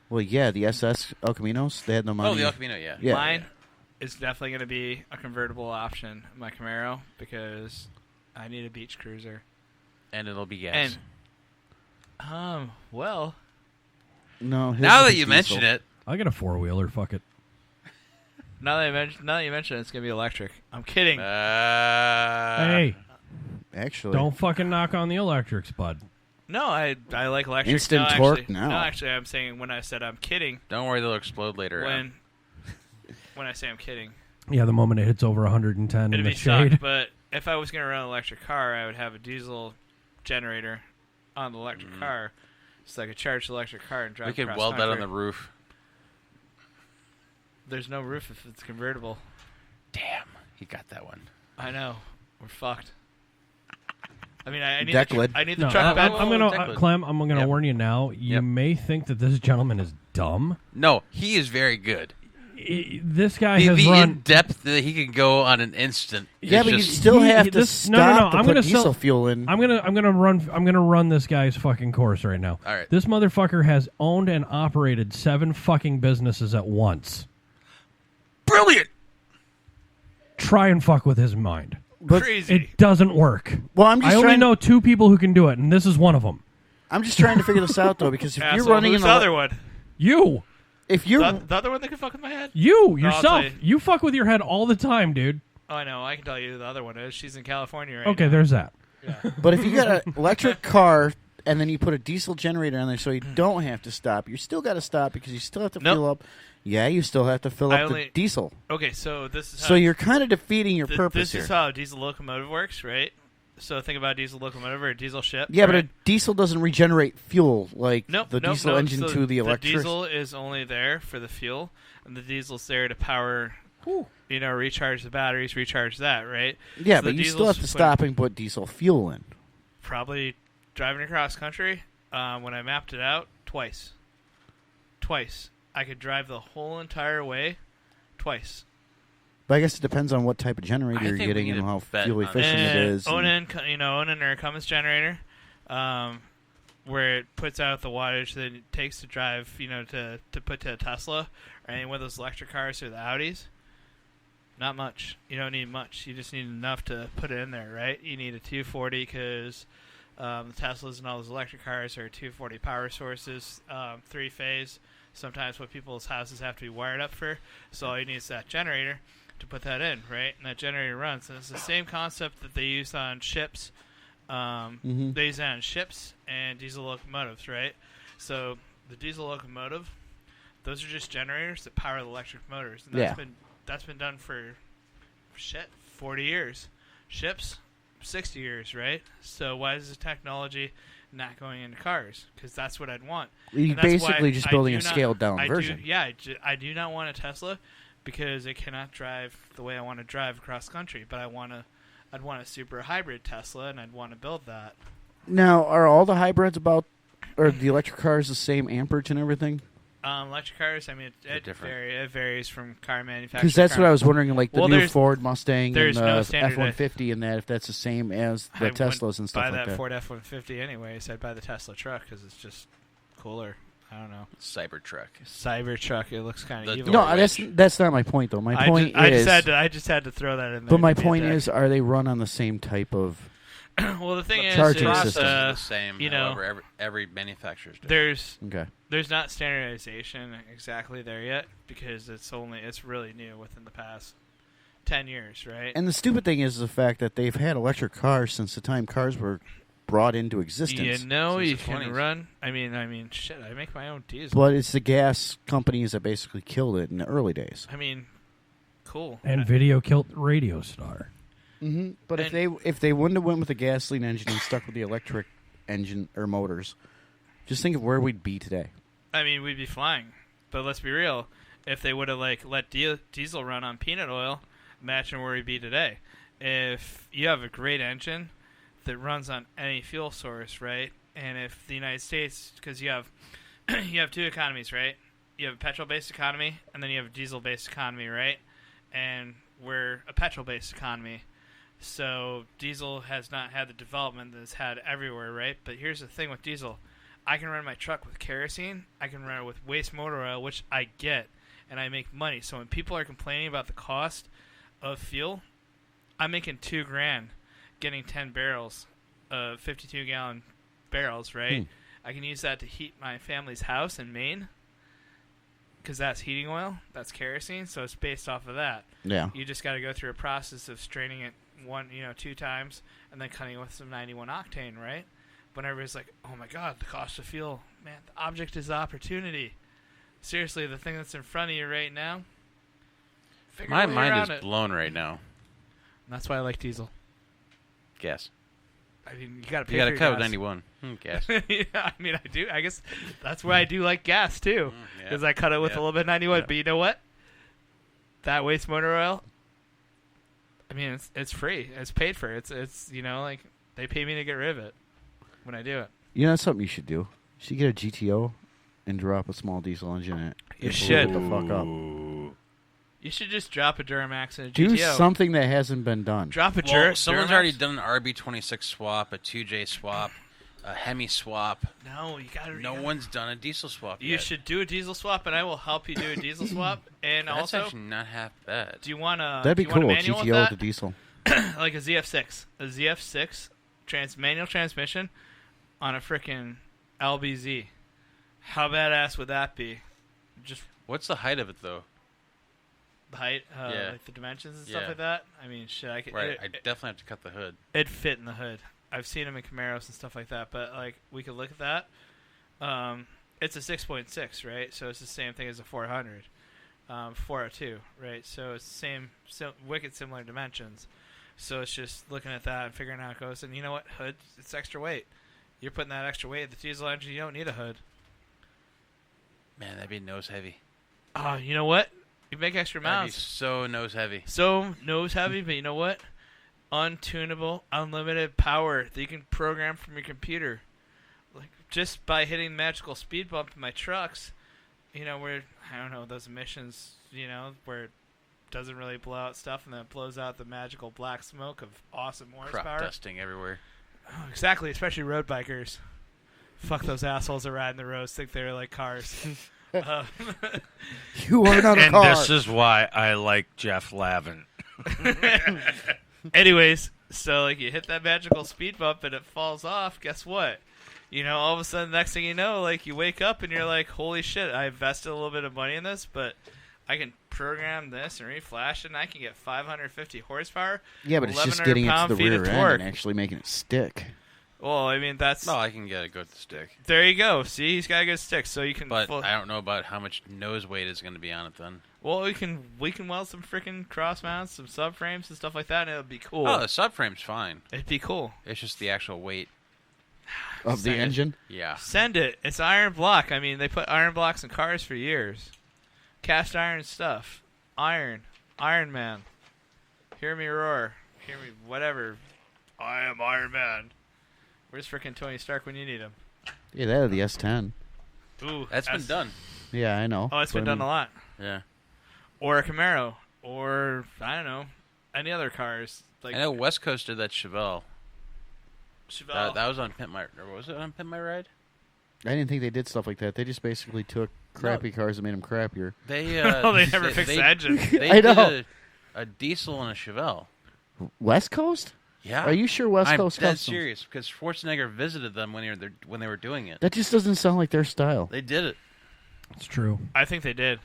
Well, yeah, the SS El Caminos. They had the Monty. Oh, the El Camino, yeah. Yeah. Mine is definitely going to be a convertible option, my Camaro, because I need a beach cruiser. And it'll be gas. And, well, No. his now was that you diesel. mention it, I'll get a 4-wheeler. Fuck it. now that you mention it, it's going to be electric. I'm kidding. Hey, Actually, don't fucking knock on the electrics, bud. No, I like electric. Instant no, torque actually, now. No, actually, I'm saying when I said I'm kidding, don't worry, they'll explode later. when I say I'm kidding, Yeah, the moment it hits over 110 in it'd the be shade. sucked. But if I was going to run an electric car, I would have a diesel generator on the electric car, so I could charge the electric car and drive. We could across weld that on country. the roof. There's no roof if it's convertible. Damn, he got that one. I know. We're fucked. I mean, I need Deck the lid. I need the No, truck bed. I'm gonna Technically. Clem. I'm gonna Yep. warn you now. You Yep. may think that this gentleman is dumb. No, he is very good. This guy The, has the run. in-depth that he can go on an instant. Yeah, is but you just, still He- have to this- stop no, no, no, to I'm put gonna diesel sell- fuel in. I'm gonna run this guy's fucking course right now. All right. This motherfucker has owned and operated 7 fucking businesses at once. Brilliant. Try and fuck with his mind. But Crazy. It doesn't work. well, I'm just I only trying. know 2 people who can do it, and this is one of them. I'm just trying to figure this out though, because if you're Asshole, running who's in the other one? You if you're The other one that can fuck with my head? You No, I'll yourself. tell you. You fuck with your head all the time, dude. Oh, I know. I can tell you who the other one is. She's in California right Okay, now. there's that. But if you got an electric car and then you put a diesel generator on there so you don't have to stop, you still got to stop because you still have to Nope. fill up. Yeah, you still have to fill I up only- the diesel. Okay, so this is how So you're kind of defeating your th- purpose this here. is how a diesel locomotive works, right? So think about a diesel locomotive or a diesel ship. Yeah, but a right? diesel doesn't regenerate fuel like Nope, the nope, diesel nope. engine So to the electric. diesel is only there for the fuel, and the diesel's there to power. You know, recharge the batteries, recharge that, right? Yeah, So but the you still have to diesel's stop and put diesel fuel in. Probably driving across country. When I mapped it out, twice. I could drive the whole entire way, twice. But I guess it depends on what type of generator I you're think we getting need and to how bet fuel on efficient it is. and- Owning or a Cummins generator, where it puts out the wattage that it takes to drive, to put to a Tesla or any one of those electric cars or the Audis. Not much. You don't need much. You just need enough to put it in there, right? You need a 240 because the Teslas and all those electric cars are 240 power sources, 3-phase. Sometimes what people's houses have to be wired up for. So all you need is that generator to put that in, right? And that generator runs. And it's the same concept that they use on ships. They use that on ships and diesel locomotives, right? So the diesel locomotive, those are just generators that power the electric motors. And that's been done for 40 years. Ships, 60 years, right? So why is the technology not going into cars? Because that's what I'd want. You're And that's basically why just I building do a not- scaled-down I version. I do not want a Tesla because it cannot drive the way I want to drive across country. But I'd want a super hybrid Tesla, and I'd want to build that. Now, are all the hybrids or the electric cars the same amperage and everything? Electric cars, I mean, it varies from car manufacturer. Because that's what I was wondering, like the Well, new there's- Ford Mustang and there's no the standard- F-150 and that, if that's the same as the Teslas and stuff buy like that that. Ford F-150 anyway, so I'd buy the Tesla truck because it's just cooler. I don't know. Cybertruck. Cybertruck, it looks kind of The evil. door No, wedge. that's not my point, though. My point I is... just had to throw that in there. But my to be a point dick. is, are they run on the same type of... well, the thing The is, charging is, system. the same. you know, however, every manufacturer's different. there's Okay. not standardization exactly there yet because it's really new within the past 10 years, right? And the stupid thing is the fact that they've had electric cars since the time cars were brought into existence. You know, Since you the can 20s. run. I mean, shit. I make my own diesel. But it's the gas companies that basically killed it in the early days. I mean, Cool. And video killed radio star. Mm-hmm. But if they wouldn't have went with the gasoline engine and stuck with the electric engine or motors, just think of where we'd be today. I mean, we'd be flying. But let's be real. If they would have let diesel run on peanut oil, imagine where we'd be today. If you have a great engine that runs on any fuel source, right? And if the United States, because you have you have two economies, right? You have a petrol-based economy, and then you have a diesel-based economy, right? And we're a petrol-based economy. So diesel has not had the development that it's had everywhere, right? But here's the thing with diesel. I can run my truck with kerosene. I can run it with waste motor oil, which I get, and I make money. So when people are complaining about the cost of fuel, I'm making $2,000 getting 10 barrels of 52-gallon barrels, right? I can use that to heat my family's house in Maine because that's heating oil. That's kerosene, so it's based off of that. Yeah. You just got to go through a process of straining it 2 times and then cutting it with some 91 octane, right? But everybody's like, oh my God, the cost of fuel. Man, the object is opportunity. Seriously, the thing that's in front of you right now, my mind is blown right now. And that's why I like diesel. Gas. I mean, you got to pay You got for to your cut with gas. 91. Gas. Yeah, I mean, I do. I guess that's why I do like gas, too. Because Yeah. I cut it with a little bit of 91. Yeah. But you know what? That waste motor oil, I mean, it's free. It's paid for. It's like they pay me to get rid of it when I do it. You know, that's something you should do. You should get a GTO and drop a small diesel engine in it. You It will should. blow the fuck up. You should just drop a Duramax and a Do GTO. something that hasn't been done. Drop a Someone's Duramax. already done an RB26 swap, a 2J swap, a Hemi swap. No, you got to. No one's done a diesel swap You yet. should do a diesel swap, and I will help you do a diesel swap. And That's also, actually not half bad. do you want to? That'd be do you want cool. a manual with GTO that? with the diesel. Like a ZF6 manual transmission on a frickin' LBZ. How badass would that be? Just What's the height of it, though? the height, Yeah. like the dimensions and stuff Yeah. like that. I mean, shit, I could. Right, I definitely have to cut the hood. It'd fit in the hood. I've seen them in Camaros and stuff like that. But like, we could look at that. It's a 6.6, right? So it's the same thing as a 400, 402, right? So it's the same, wicked similar dimensions. So it's just looking at that and figuring out how it goes. And you know what? Hood, it's extra weight. You're putting that extra weight. The diesel engine, you don't need a hood. Man, that'd be nose heavy. Oh, you know what? You make extra That'd be mounts. so nose heavy. So nose heavy, but you know what? Untunable, unlimited power that you can program from your computer. Like just by hitting the magical speed bump in my trucks, where I don't know those emissions, where it doesn't really blow out stuff and then it blows out the magical black smoke of awesome horsepower. Crop dusting everywhere. Oh, exactly, especially road bikers. Fuck those assholes that ride in the roads, think they're like cars. You are not a And car. this is why I like Jeff Lavin. Anyways, so like you hit that magical speed bump and it falls off. Guess what? All of a sudden, next thing you know, like you wake up and you're like, "Holy shit! I invested a little bit of money in this, but I can program this and reflash it, and I can get 550 horsepower." Yeah, but it's just getting it to the pound-feet of rear end torque. and actually making it stick. Well, I mean that's. No, I can get a good stick. There you go. See, he's got a good stick, so you can. But I don't know about how much nose weight is going to be on it then. Well, we can weld some freaking cross mounts, some subframes and stuff like that, and it'll be cool. Oh, the subframe's fine. It'd be cool. It's just the actual weight. Of the engine? Yeah. Send it. It's iron block. I mean, they put iron blocks in cars for years. Cast iron stuff. Iron. Iron Man. Hear me roar. Hear me whatever. I am Iron Man. Where's frickin' Tony Stark when you need him? Yeah, that or the S10. Ooh, That's been done. Yeah, I know. Oh, it's been done a lot. Yeah. Or a Camaro. Or, I don't know, any other cars. Like I know West Coast did that Chevelle. Chevelle. That was on Pimp My... Or was it on Pimp My Ride? I didn't think they did stuff like that. They just basically took crappy cars and made them crappier. They, Oh, they never fixed the engine. They I know. did a diesel and a Chevelle. West Coast? Yeah. Are you sure West I'm Coast dead Customs? serious because Schwarzenegger visited them when they were doing it. That just doesn't sound like their style. They did it. It's true. I think they did.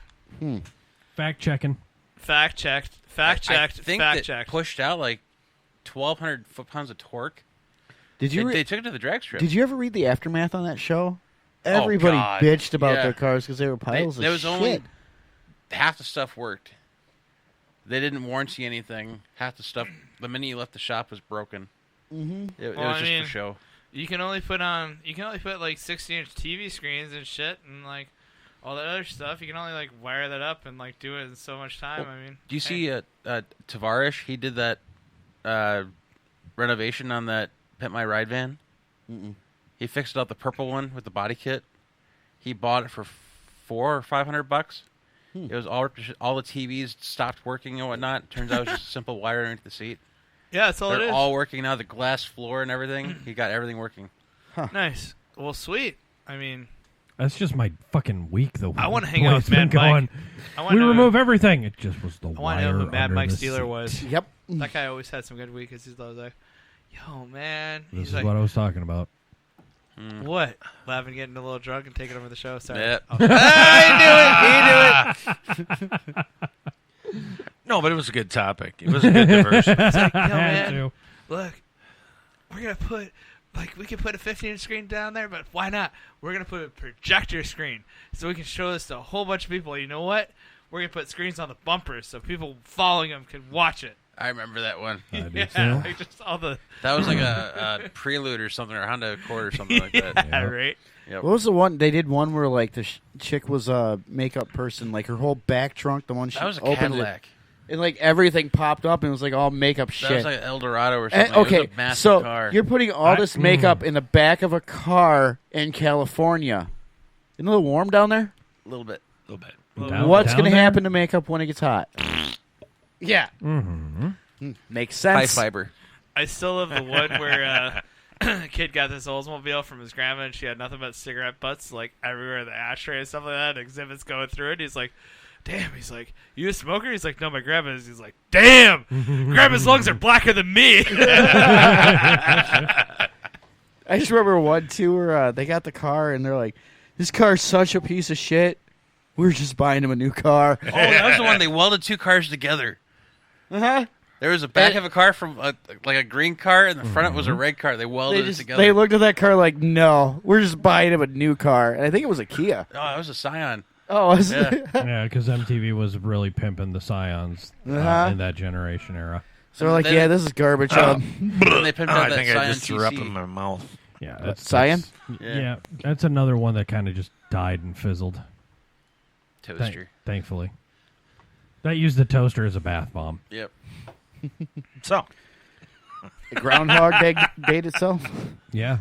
Fact checking. Fact checked. Fact checked. I think fact that checked. pushed out like 1,200 foot-pounds of torque. Did you They took it to the drag strip. Did you ever read the aftermath on that show? Everybody God. bitched about Yeah. their cars because they were piles There of was shit. only half the stuff worked. They didn't warranty anything. Half the stuff, the minute you left the shop, was broken. Mm-hmm. It was just for show. You can only put like 60-inch TV screens and shit, and like all that other stuff. You can only like wire that up and like do it in so much time. Well, I mean, do you see Tavarish? He did that renovation on that Pimp My Ride van. Mm-mm. He fixed up the purple one with the body kit. He bought it for $400 or $500. It was all the TVs stopped working and whatnot. Turns out it was just a simple wire underneath the seat. Yeah, that's all it is. They're all working now. The glass floor and everything. He got everything working. Huh. Nice. Well, sweet. I mean, That's just my fucking week. I want to hang out with Mad Mike. We remove everything. It just was the I wire. want to know who Mad under Mike the Steeler seat. was. Yep. That guy always had some good weeks. He's always like, yo, man. This He's is like, what I was talking about. what? Laughing, getting a little drunk, and taking over the show. Sorry. Yep. Oh. He knew it. No, but it was a good topic. It was a good diversion. It's like, yo, Had man, to. look, we're going to put, like, we could put a 15-inch screen down there, but why not? We're going to put a projector screen so we can show this to a whole bunch of people. You know what? We're going to put screens on the bumpers so people following them can watch it. I remember that one. I do Yeah, too. like just all the... That was like a Prelude or something, or a Honda Accord or something like that. Yeah, right? Yep. What was the one? They did one where like the chick was a makeup person, like her whole back trunk, the one she That was a opened Cadillac. it, and like everything popped up and it was like all makeup That shit. was like El Dorado or And- something. It okay, was a massive so car. you're putting all this makeup in the back of a car in California. Isn't it a little warm down there? A little bit. A little bit. Down- What's down going to there? happen to makeup when it gets hot? Yeah. Mm-hmm. Makes High sense. fiber. I still love the one where a kid got this Oldsmobile from his grandma, and she had nothing but cigarette butts like everywhere in the ashtray and stuff like that. And exhibits going through it. He's like, "Damn!" He's like, "You a smoker?" He's like, "No, my grandma is." He's like, "Damn! Grandma's lungs are blacker than me." I just remember one too where they got the car and they're like, "This car's such a piece of shit. We're just buying him a new car." Oh, that was the one they welded two cars together. Uh-huh. There was a back of a car from like a green car, and the front was a red car. They welded it together. They looked at that car like, "No, we're just buying him a new car." And I think it was a Kia. Oh, it was a Scion. Oh, was Yeah. it? Yeah, because MTV was really pimping the Scions Uh-huh. in that generation era. So we're like, Then- "Yeah, this is garbage." And they pimped out I that think I Scion just threw up TC. in my mouth. Yeah, Scion? Yeah, that's another one that kind of just died and fizzled. Toaster. Thankfully, that used the toaster as a bath bomb. Yep. So, The Groundhog Day date itself. Yeah.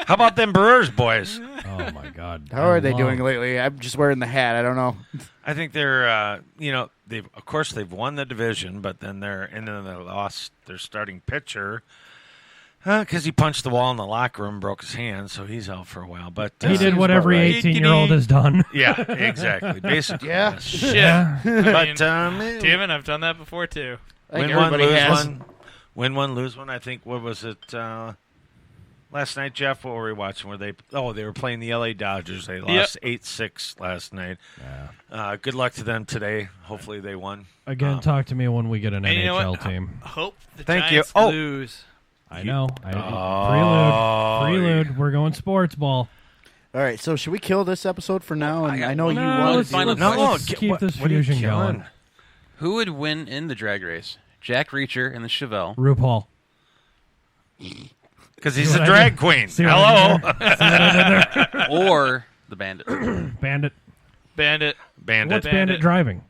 how about them Brewers boys? Oh my God. How are they doing lately? I'm just wearing the hat. I don't know. I think they're, they've won the division, but then they lost their starting pitcher because he punched the wall in the locker room, broke his hand, so he's out for a while. But He did what every right. 18-year-old has done. yeah, exactly, basically. Yeah. yes. Shit. Yeah. But Damn it, I've done that before too. I think win one, everybody lose has. one. Win one, lose one. I think, what was it last night, Jeff? What were we watching? They were playing the LA Dodgers. They lost 8-6 last night. Yeah. Good luck to them today. Hopefully they won. Again, talk to me when we get an And you know NHL what? team. Hope the Thank you. Giants Oh. lose. I know. Oh, Prelude. We're going sports ball. All right, so should we kill this episode for now? And I know you No, wanted let's, to. final let's, question. let's keep this what are you fusion killing? going. Who would win in the drag race? Jack Reacher and the Chevelle, RuPaul. Because he's See a what I drag did? queen. See what I Hello. did there? See what I did there? or the Bandit? Bandit. Bandit. Bandit. What's Bandit driving?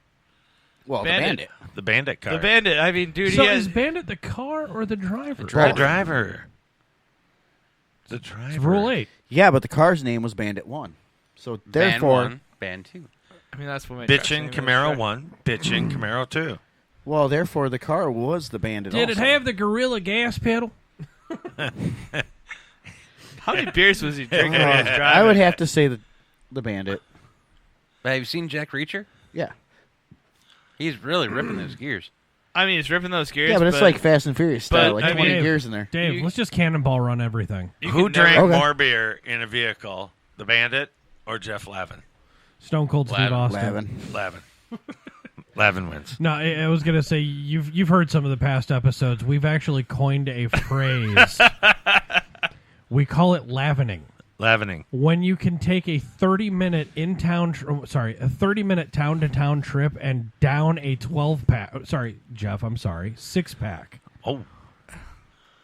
Well, Bandit. the Bandit. The Bandit car. The Bandit. I mean, dude, So he has... is Bandit the car or the driver? The driver. The It's driver. Rule 8. Yeah, but the car's name was Bandit 1. So therefore, Band 1, Band 2. I mean, that's what my truck's name Bitchin' is, Camaro right? 1. Bitchin' Camaro 2. well, therefore the car was the Bandit. Did it also. have the Gorilla gas pedal? How many beers was he drinking when he was driving? I would have to say the Bandit. Have you seen Jack Reacher? Yeah. He's really ripping those gears. I mean, he's ripping those gears. Yeah, but it's like Fast and Furious style, but, like I 20 mean, gears in there. Dave, let's just cannonball run everything. Who can drank never- Okay. more beer in a vehicle? The Bandit or Jeff Lavin? Stone Cold Steve Lavin. Austin. Lavin. Lavin. Lavin wins. No, I was going to say, you've heard some of the past episodes. We've actually coined a phrase. We call it lavening. Leavening. when you can take a 30-minute a 30-minute town-to-town trip and down a 12-pack. Sorry, Jeff, I'm sorry, 6-pack. Oh,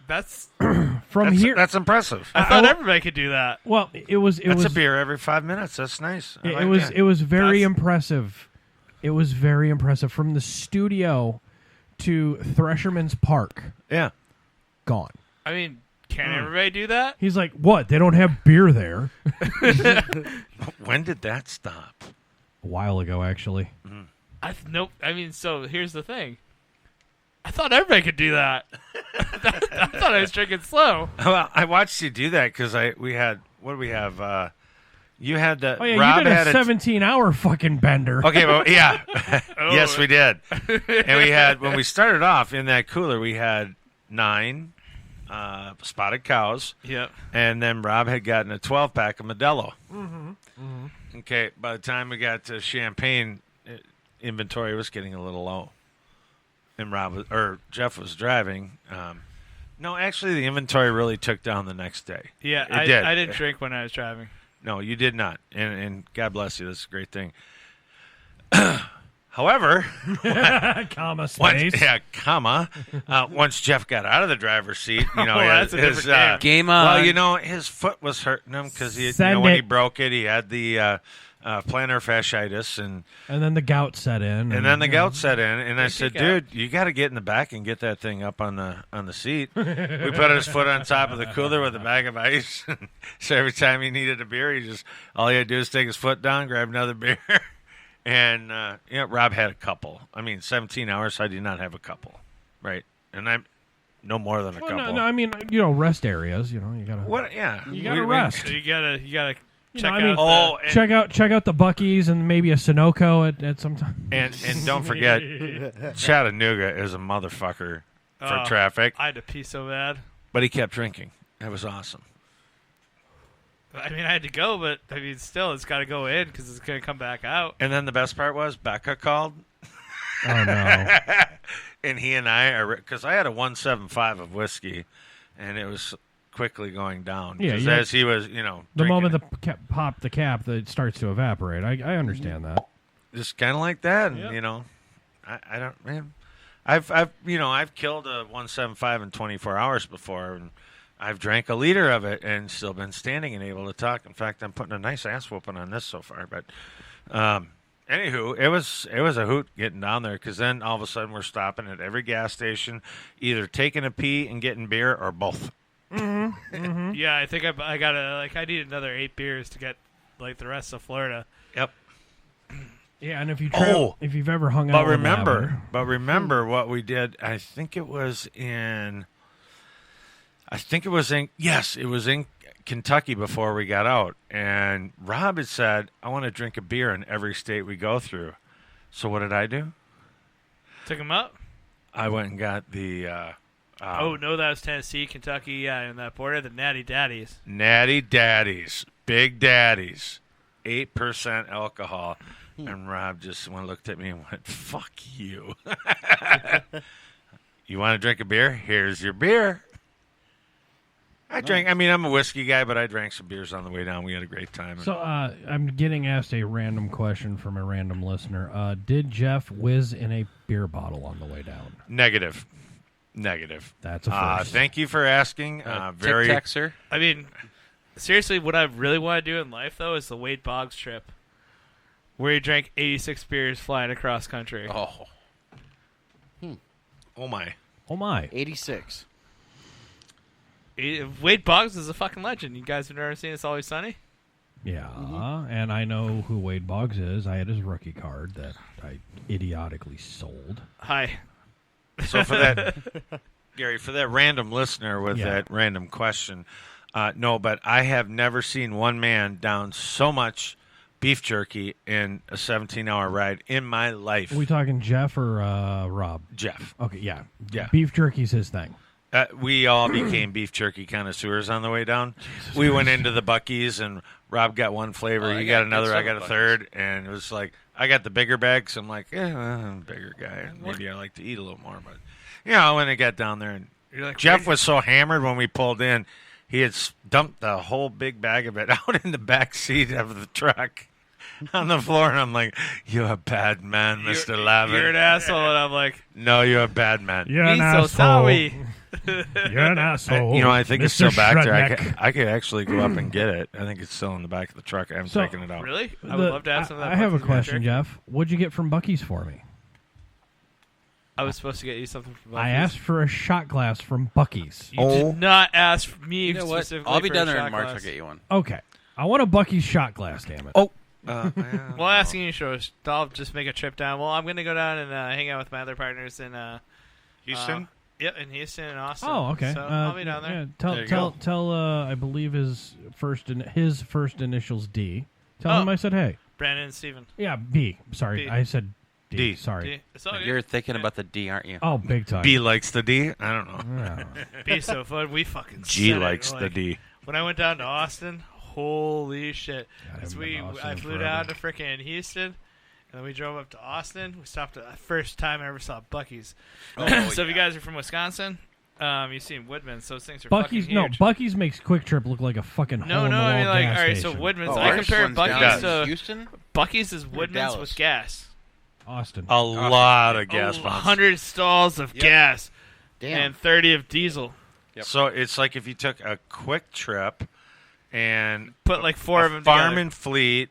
That's From here. That's impressive. I thought everybody could do that. Well, it was That's a beer every 5 minutes. That's nice. It was very impressive. It was very impressive. From the studio to Thresherman's Park, Yeah. gone. I mean, can everybody do that? He's like, what? They don't have beer there. When did that stop? A while ago, actually. Nope. I mean, so here's the thing. I thought everybody could do that. I thought I was drinking slow. Well, I watched you do that because we had, what do we have? You had the, Oh, yeah, Rob you did had a 17-hour fucking bender. Okay, well, yeah. Yes, we did. And we had, when we started off in that cooler, we had 9 spotted cows. Yep. And then Rob had gotten a 12-pack of Modelo. Okay, by the time we got to Champagne, inventory was getting a little low. And Jeff was driving. No, actually, the inventory really took down the next day. Yeah, It did. I didn't drink when I was driving. No, you did not. And God bless you. That's a great thing. However, Comma space. once Jeff got out of the driver's seat, that's a different game. Game on. Well, his foot was hurting him because Send when it. he broke it, he had the plantar fasciitis, and then the gout set in. then the gout set in. And I said, gout. dude, you got to get in the back and get that thing up on the seat. We put his foot on top of the cooler with a bag of ice. So every time he needed a beer, all he had to do is take his foot down, grab another beer. And, Rob had a couple. I mean, 17 hours, I did not have a couple, right? And I'm no more than a couple. No, I mean, rest areas, you gotta... What? Yeah. You gotta rest. So you gotta check I mean, out. check out the Buc-ee's and maybe a Sunoco at some time. And don't forget, Chattanooga is a motherfucker for traffic. I had to pee so bad. But he kept drinking. That was awesome. I mean, I had to go, but I mean, still, it's got to go in because it's going to come back out. And then the best part was Becca called. Oh, no. And he and I because I had a 175 of whiskey, and it was quickly going down. Yeah, as he was, the moment pop the cap, it starts to evaporate. I understand that. Just kind of like that, and Yep. I don't, man. I've killed a 175 in 24 hours before, and I've drank a liter of it and still been standing and able to talk. In fact, I'm putting a nice ass whooping on this so far. But anywho, it was a hoot getting down there because then all of a sudden we're stopping at every gas station, either taking a pee and getting beer or both. Mm-hmm. Yeah, I think I I need another 8 beers to get the rest of Florida. Yep. Yeah, and if you've ever hung out with remember what we did. I think it was in Kentucky before we got out, and Rob had said, I want to drink a beer in every state we go through. So what did I do? Took him up? I went and got the that was Tennessee, Kentucky, yeah, and that border, the Natty Daddies. Natty Daddies, Big Daddies, 8% alcohol. And Rob just looked at me and went, fuck you. You want to drink a beer? Here's your beer. I'm a whiskey guy, but I drank some beers on the way down. We had a great time. So I'm getting asked a random question from a random listener. Did Jeff whiz in a beer bottle on the way down? Negative. That's a first. Thank you for asking. Very Tic Tac, sir. I mean, seriously, what I really want to do in life, though, is the Wade Boggs trip, where he drank 86 beers flying across country. Oh. Oh, my. 86. Wade Boggs is a fucking legend. You guys have never seen It's Always Sunny? Yeah, and I know who Wade Boggs is. I had his rookie card that I idiotically sold. Hi. So for that, Gary, for that random listener with that random question, no, but I have never seen one man down so much beef jerky in a 17-hour ride in my life. Are we talking Jeff or Rob? Jeff. Okay, yeah. Yeah. Beef jerky's his thing. We all became beef jerky connoisseurs on the way down. We went into the Buc-ee's, and Rob got one flavor. He got another. I got a third. And it was like, I got the bigger bag, so I'm like, I'm a bigger guy. Maybe I like to eat a little more. But, when it got down there, and You're like, Jeff was so hammered when we pulled in, he had dumped the whole big bag of it out in the back seat of the truck on the floor, and I'm like, "You're a bad man, Mr. Lavin. You're an asshole," and I'm like, "No, you're a bad man." You're an "Me so asshole. sorry." You're an asshole. I think it's Mr. still back there. Shredneck. I could actually go up and get it. I think it's still in the back of the truck. I haven't So- taken it out. Really? I would love to have some of that. I have a Buc-ee's question, jerky. Jeff. What'd you get from Buc-ee's for me? I was supposed to get you something from Buc-ee's. I asked for a shot glass from Buc-ee's. You did not ask me You know what? specifically. I'll be for down a there shot in March. glass. I'll get you one. Okay. I want a Buc-ee's shot glass, damn it. Oh. Well, asking you shows, I'll just make a trip down. Well, I'm going to go down and hang out with my other partners in Houston? Yep, in Houston and Austin. Oh, okay. So I'll be down there. Yeah, There you go. tell. I believe his first initials D. Tell him I said hey. Brandon and Steven. Yeah, B. Sorry, B. I said D. D. Sorry. It's all good. You're thinking about the D, aren't you? Oh, big time. B likes the D? I don't know. Yeah. Be so fun. We fucking G said it, likes the like, D. When I went down to Austin, holy shit! God, I As haven't been to Austin I in flew forever. down to frickin' Houston, and then we drove up to Austin. We stopped at the first time I ever saw Buc-ee's. Oh, So if you yeah. guys are from Wisconsin, you've seen Woodman's. Those things are Buc-ee's. fucking No, huge. Buc-ee's makes Quick Trip look like a fucking No, hole in the wall I mean like, gas all right. So station. Woodman's. Oh, I ours compare one's down Buc-ee's in to Houston. Buc-ee's is Woodman's Dallas. with gas. Austin. A lot of gas pumps. 100 stalls of gas Damn. and 30 of diesel. Yep. So it's like if you took a Quick Trip and Put like 4 of them Farm together. and Fleet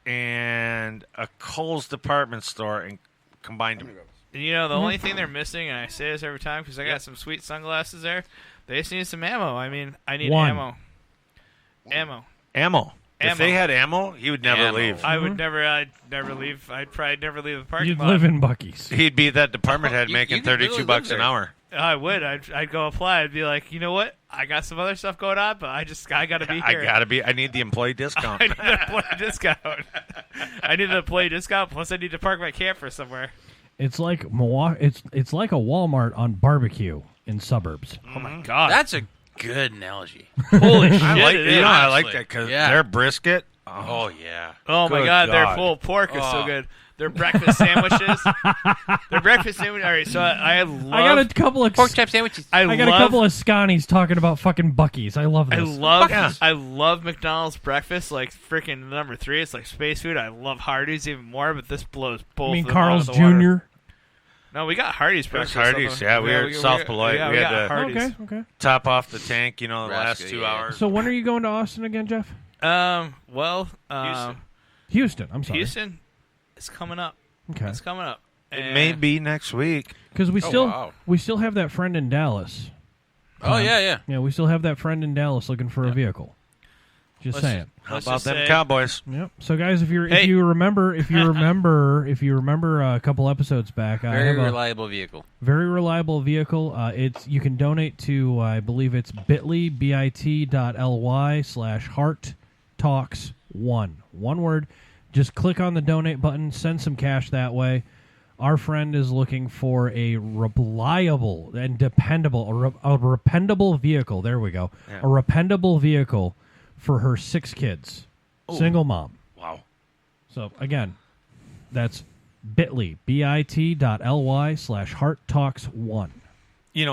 and a Kohl's department store and combined them. And you know, the only thing they're missing, and I say this every time because I got some sweet sunglasses there, they just need some ammo. I mean, I need One. ammo. Ammo. Ammo. If Ammo. they had ammo, he would never Ammo. leave. I would never, I'd never leave. I'd probably never leave the parking You'd lot. live in Buc-ee's. He'd be that department head You- making you could literally $32 live an there. hour. I would. I'd go apply. I'd be like, you know what? I got some other stuff going on, but I got to be here. I need the employee discount. I need an employee discount. I need an employee discount. Plus, I need to park my camper somewhere. It's like Milwaukee. It's like a Walmart on barbecue in suburbs. Oh my god, That's a good analogy. holy shit! I like, it you is. know, I like honestly. that because Yeah. their brisket. Oh yeah. Oh my Good god, their God. pulled pork is so Oh. good. Their breakfast sandwiches. Their breakfast sandwich. All right, so I love. I got a couple of Pork chop sandwiches. I got a couple of Scotties talking about fucking Buc-ee's. I love this. I love McDonald's breakfast, like freaking number 3. It's like space food. I love Hardee's even more, but this blows both. I mean, of them out Carl's of the water. Jr. No, we got Hardee's There's breakfast. Hardee's, yeah, we were at South Beloit. Yeah, We we had got to- Hardee's. Okay. Top off the tank, the last Nebraska, 2 yeah. hours. So when are you going to Austin again, Jeff? Well, Houston. I'm sorry. Houston is coming up. Okay. It's coming up. It may be next week. Because we wow. still have that friend in Dallas. Oh yeah. Yeah, we still have that friend in Dallas looking for a vehicle. Just Let's saying. How Let's about just them say- Cowboys? Yep. So guys, if you Hey. remember a couple episodes back, I Very have a reliable vehicle. very reliable vehicle. You can donate to I believe it's bit.ly/heart talks 1. One word. Just click on the donate button, send some cash that way. Our friend is looking for a reliable and dependable, a rependable vehicle. There we go. Yeah. A rependable vehicle for her 6 kids. Single mom. Wow. So, again, that's bit.ly, bit.ly/hearttalks1. And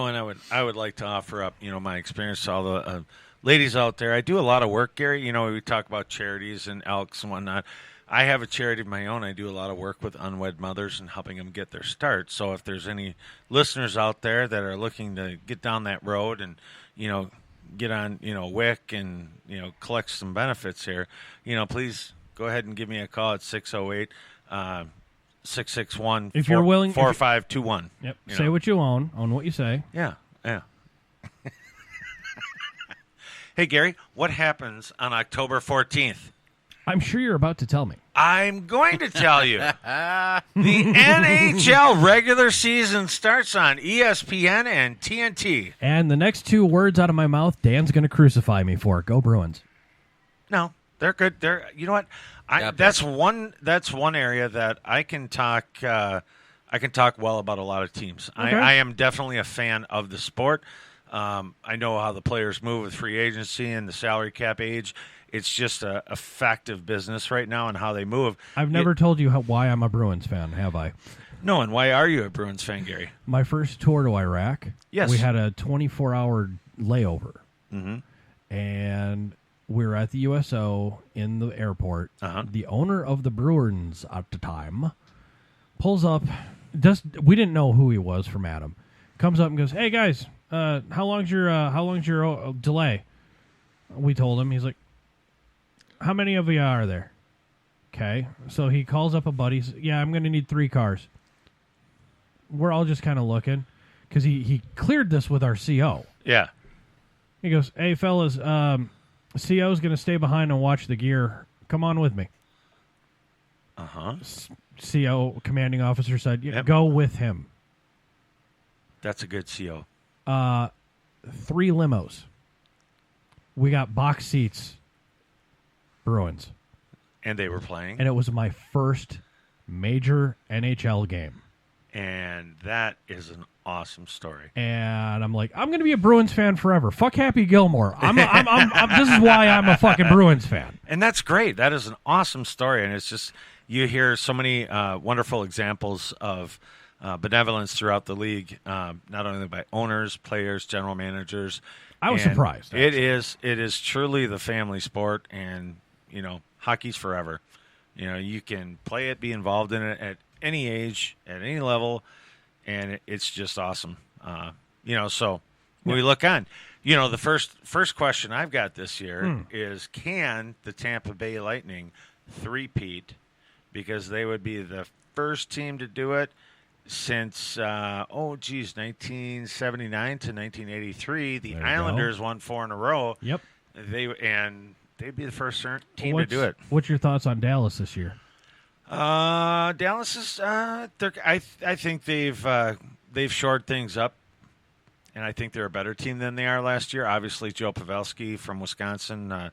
I would like to offer up, my experience to all the ladies out there. I do a lot of work, Gary. We talk about charities and Elks and whatnot. I have a charity of my own. I do a lot of work with unwed mothers and helping them get their start. So if there's any listeners out there that are looking to get down that road and, get on, WIC and, collect some benefits here, please go ahead and give me a call at 608-661 If you're willing- 4521. Yep. Say what you own what you say. Yeah. Hey, Gary, what happens on October 14th? I'm sure you're about to tell me. I'm going to tell you. The NHL regular season starts on ESPN and TNT. And the next 2 words out of my mouth, Dan's going to crucify me for. Go Bruins. No, they're good. You know what? That's one area that I can talk. I can talk well about a lot of teams. Okay. I am definitely a fan of the sport. I know how the players move with free agency and the salary cap age. It's just a effective business right now and how they move. I've never told you why I'm a Bruins fan, have I? No, and why are you a Bruins fan, Gary? My first tour to Iraq, Yes. we had a 24-hour layover. Mm-hmm. and we're at the USO in the airport. Uh-huh. The owner of the Bruins at the time pulls up. We didn't know who he was from Adam. Comes up and goes, "Hey guys, how long's your delay?" We told him. He's like, "How many of you are there?" Okay, so he calls up a buddy. "Yeah, I'm going to need 3 cars." We're all just kind of looking because he cleared this with our CO. Yeah. He goes, "Hey fellas, CO's going to stay behind and watch the gear. Come on with me." Uh-huh. CO commanding officer said, Yep. "Go with him." That's a good CO. 3 limos. We got box seats. Bruins. And they were playing. And it was my first major NHL game. And that is an awesome story. And I'm like, I'm going to be a Bruins fan forever. Fuck Happy Gilmore. This is why I'm a fucking Bruins fan. And that's great. That is an awesome story. And it's just, you hear so many wonderful examples of benevolence throughout the league, not only by owners, players, general managers. I was And surprised. It is truly the family sport, and hockey's forever. You can play it, be involved in it at any age, at any level, and it's just awesome. So when we look on, the first question I've got this year is, can the Tampa Bay Lightning three-peat? Because they would be the first team to do it since 1979 to 1983. The Islanders won 4 in a row. Yep. They'd be the first team to do it. What's your thoughts on Dallas this year? Dallas is. I think they've shored things up, and I think they're a better team than they are last year. Obviously, Joe Pavelski from Wisconsin.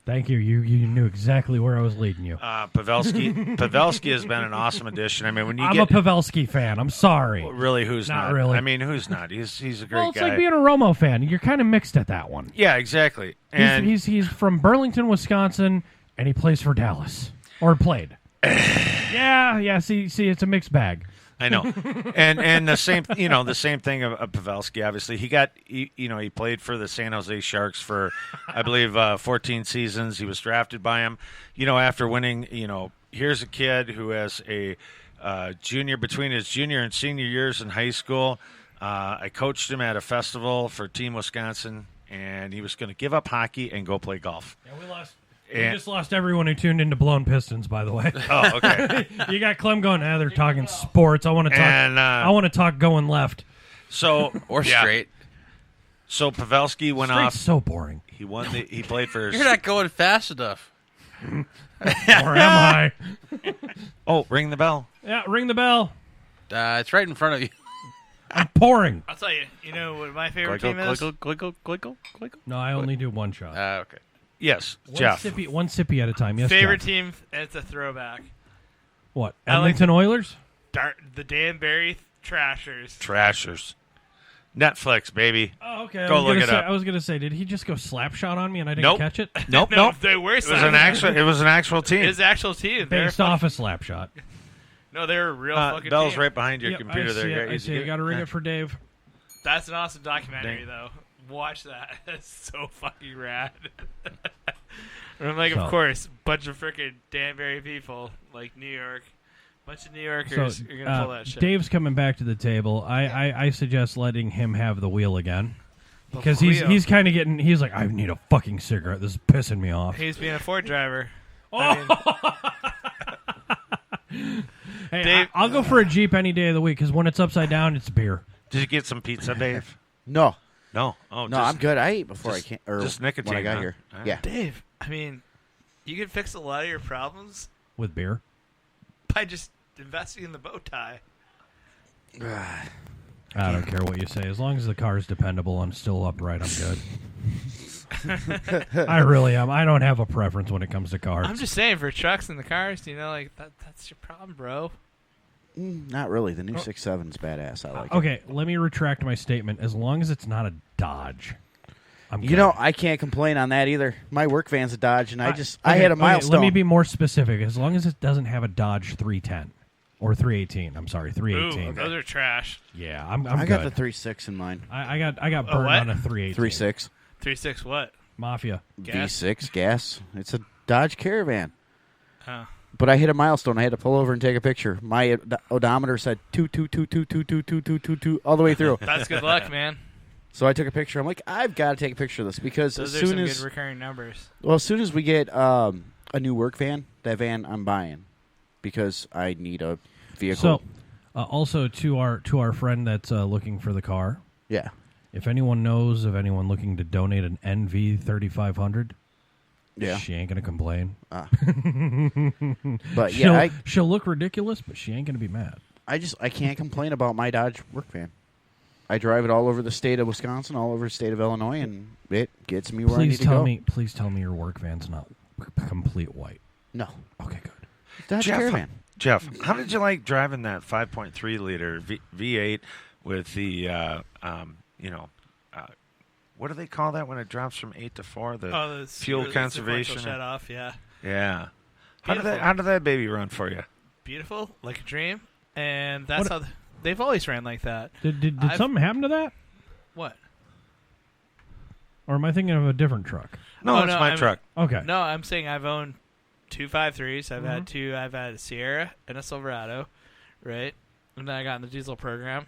Thank you. You knew exactly where I was leading you. Pavelski has been an awesome addition. I mean, when I'm a Pavelski fan. I'm sorry. Really, who's not? Really. I mean, who's not? He's a great guy. Well, it's like being a Romo fan. You're kind of mixed at that one. Yeah, exactly. And he's from Burlington, Wisconsin, and he plays for Dallas, or played. Yeah. See, it's a mixed bag. I know, and the same thing of Pavelski. Obviously, he played for the San Jose Sharks for, I believe, 14 seasons. He was drafted by him. After winning, here's a kid who has a junior between his junior and senior years in high school. I coached him at a festival for Team Wisconsin, and he was going to give up hockey and go play golf. Yeah, we lost. We just lost everyone who tuned into Blown Pistons, by the way. Oh, okay. You got Clem going, they're talking sports. I want to talk. I want to talk going left. So or straight. So Pavelski went off. So boring. He won. He played for. You're not going fast enough. Or am I? Oh, ring the bell. Yeah, ring the bell. It's right in front of you. I'm pouring. I'll tell you. You know what my favorite team is? Clickle. No, I only do one shot. Okay. Yes, Jeff. One sippy at a time. Yes, favorite Jeff. team. It's a throwback. What? Edmonton Oilers? The Danbury Trashers. Netflix, baby. Oh, okay. Go look it up. I was gonna say, did he just go slap shot on me and I didn't catch it? Nope. They were. It was an actual team. His actual team. Based off a slap shot. No, they're a real fucking Bell's team. right behind your Yep, computer I see there. it. I see it. You got to ring it for Dave. That's an awesome documentary, though. Watch that. That's so fucking rad. And I'm like, of course, bunch of freaking Danbury people, like New York. Bunch of New Yorkers, you're going to pull that shit. Dave's coming back to the table. I suggest letting him have the wheel again. Because he's kind of getting, he's like, I need a fucking cigarette. This is pissing me off. He's being a Ford driver. Hey, Dave, I'll go for a Jeep any day of the week because when it's upside down, it's beer. Did you get some pizza, Dave? No. No. Oh, No, I'm good. I ate before I came. Or just nicotine, when I got huh? here. All right. Yeah. Dave, I mean, you can fix a lot of your problems With beer? by just investing in the bow tie. I don't care what you say. As long as the car's dependable and still upright, I'm good. I really am. I don't have a preference when it comes to cars. I'm just saying, for trucks and the cars, that's your problem, bro. Not really. The new 6.7 is badass. I like it. Okay, let me retract my statement. As long as it's not a Dodge, I'm good. You know, I can't complain on that either. My work van's a Dodge, and I hit a milestone. Let me be more specific. As long as it doesn't have a Dodge 310 or 318. I'm sorry, 318. Ooh, those are trash. Yeah, I'm I good. got the 3.6 in mine. I got burned on a 318. 3.6. 3.6 what? Mafia. Gas? V6 gas. It's a Dodge Caravan. Oh. But I hit a milestone. I had to pull over and take a picture. My odometer said 2 all the way through. That's good luck, man. So I took a picture. I'm like, I've got to take a picture of this because Those as are soon some as good recurring numbers. well, as soon as we get a new work van, that van I'm buying because I need a vehicle. So, also to our friend that's looking for the car, yeah, if anyone knows of anyone looking to donate an NV 3500, yeah. she ain't gonna complain. But yeah, she'll look ridiculous, but she ain't gonna be mad. I can't complain about my Dodge work van. I drive it all over the state of Wisconsin, all over the state of Illinois, and it gets me where I need to go. Please tell me your work van's not complete white. No. Okay, good. Dodge Caravan. Jeff, how did you like driving that 5.3 liter V8 with the what do they call that when it drops from 8 to 4? The fuel conservation. Shut off, yeah. Yeah. Beautiful. How did that baby run for you? Beautiful, like a dream, and that's how they've always ran like that. Did something happen to that? What? Or am I thinking of a different truck? No, it's my truck. Okay. No, I'm saying I've owned 2 5.3s. I've had two. I've had a Sierra and a Silverado, right? And then I got in the diesel program.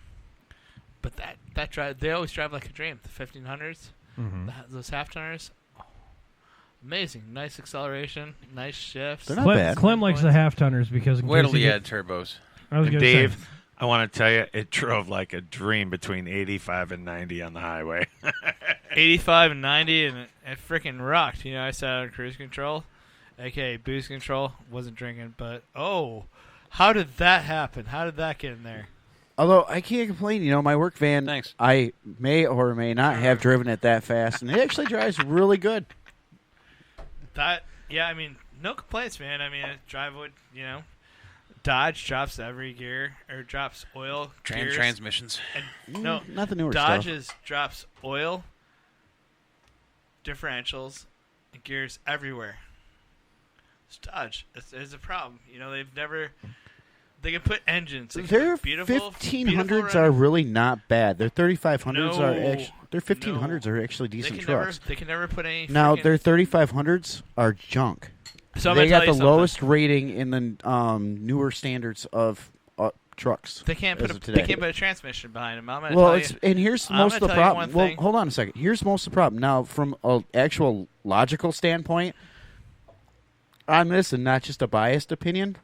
But that drive, they always drive like a dream. The 1500s, those half tonners, amazing. Nice acceleration, nice shifts. They're not bad. Clem likes the half tonners because wait till you add turbos. I was gonna Dave, say, I want to tell you, it drove like a dream between 85 and 90 on the highway. 85 and 90, and it freaking rocked. You know, I sat on cruise control, aka boost control. Wasn't drinking, but how did that happen? How did that get in there? Although I can't complain, my work van, Thanks. I may or may not have driven it that fast, and it actually drives really good. Yeah, I mean, no complaints, man. I mean, drive would, Dodge drops every gear, or drops oil, gears, Transmissions. and no, not the newer Dodge's stuff. drops oil, differentials, and gears everywhere. It's Dodge. It's a problem. They've never. They can put engines. Their beautiful 1500s are really not bad. Their 3500s No, are actually. Their 1500s are actually decent trucks. They can never put any. Now their 3500s are junk. So they got the lowest rating in the newer standards of trucks. They can't put a transmission behind them. And here's most of the problem. Well, hold on a second. Here's most of the problem. Now, from an actual logical standpoint, on this, and not just a biased opinion.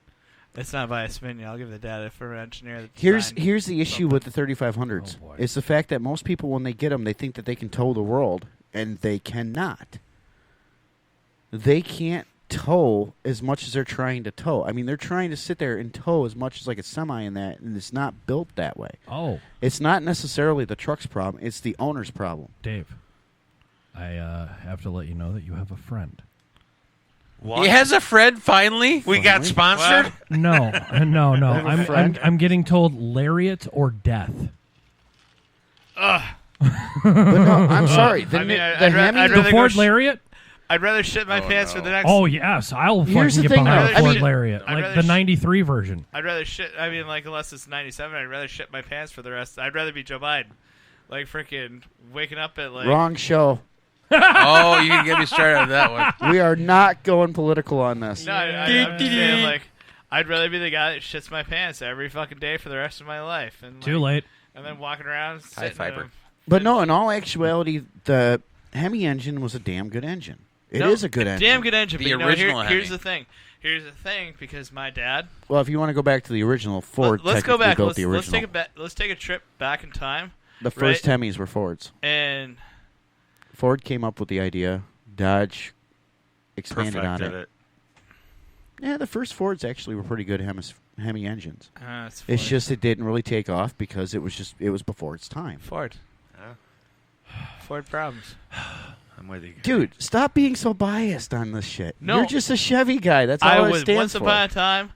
It's not biased opinion. I'll give the data for an engineer. Here's the issue with the 3500s. It's the fact that most people, when they get them, they think that they can tow the world, and they cannot. They can't tow as much as they're trying to tow. I mean, they're trying to sit there and tow as much as like a semi in that, and it's not built that way. Oh. It's not necessarily the truck's problem. It's the owner's problem. Dave, I have to let you know that you have a friend. What? He has a friend, finally? We got sponsored? No. I'm getting told lariat or death. But no, I'm sorry. The Ford Lariat? I'd rather shit my pants for the next. Oh yes, I'll Here's fucking the get thing, behind though. a Ford Lariat, like the '93 version. I'd rather shit. I mean, like unless it's '97, I'd rather shit my pants for the rest. I'd rather be Joe Biden, like freaking waking up at like. Wrong show. Oh, you can get me started on that one. We are not going political on this. No, I'm just saying, like, I'd rather be the guy that shits my pants every fucking day for the rest of my life. And Too late. And then walking around. High fiber. But no, in all actuality, the Hemi engine was a damn good engine. It is a good engine. Damn good engine. The but original Hemi. Here's the thing. Here's the thing, because my dad. Well, if you want to go back to the original, Ford let's go back. built the original. Let's take a trip back in time. The first Hemis were Fords. And Ford came up with the idea. Dodge expanded on it. Yeah, the first Fords actually were pretty good Hemi engines. It's just it didn't really take off because it was before its time. Ford problems. I'm with you, dude. Stop being so biased on this shit. No, you're just a Chevy guy. That's all it stands for. Once upon a time,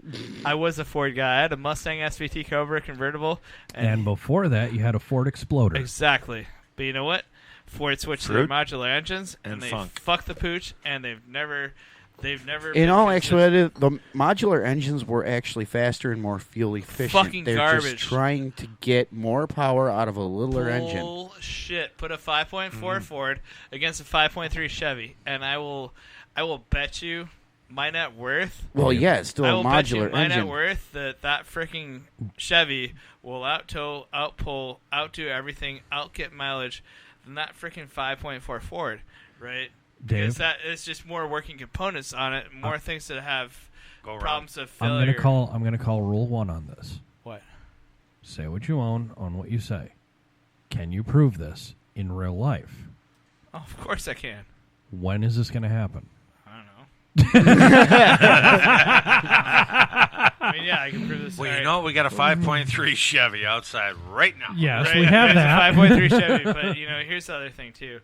I was a Ford guy. I had a Mustang SVT Cobra convertible, and before that, you had a Ford Exploder. Exactly. But you know what? Ford switched to their modular engines, and they fucked the pooch, and they've never They've never. In been all consistent. actuality, the modular engines were actually faster and more fuel efficient. Fucking They're garbage. just trying to get more power out of a littler engine. Bullshit. Put a 5.4 Ford against a 5.3 Chevy, and I will bet you my net worth. Well, yeah, it's still I a will bet you modular my engine. net worth that freaking Chevy will outtow, outpull, outdo everything, outget mileage than that freaking 5.4 Ford, right? Dave? Because that is just more working components on it, more things that have Go problems of I'm failure. gonna call rule 1 on this. What? Say what you own on what you say. Can you prove this in real life? Oh, of course I can. When is this going to happen? I mean, yeah, I can prove this. Well, all you right. know, we got a 5.3 Chevy outside right now. Yes, Right, we have it's that. a 5.3 Chevy, but here's the other thing too.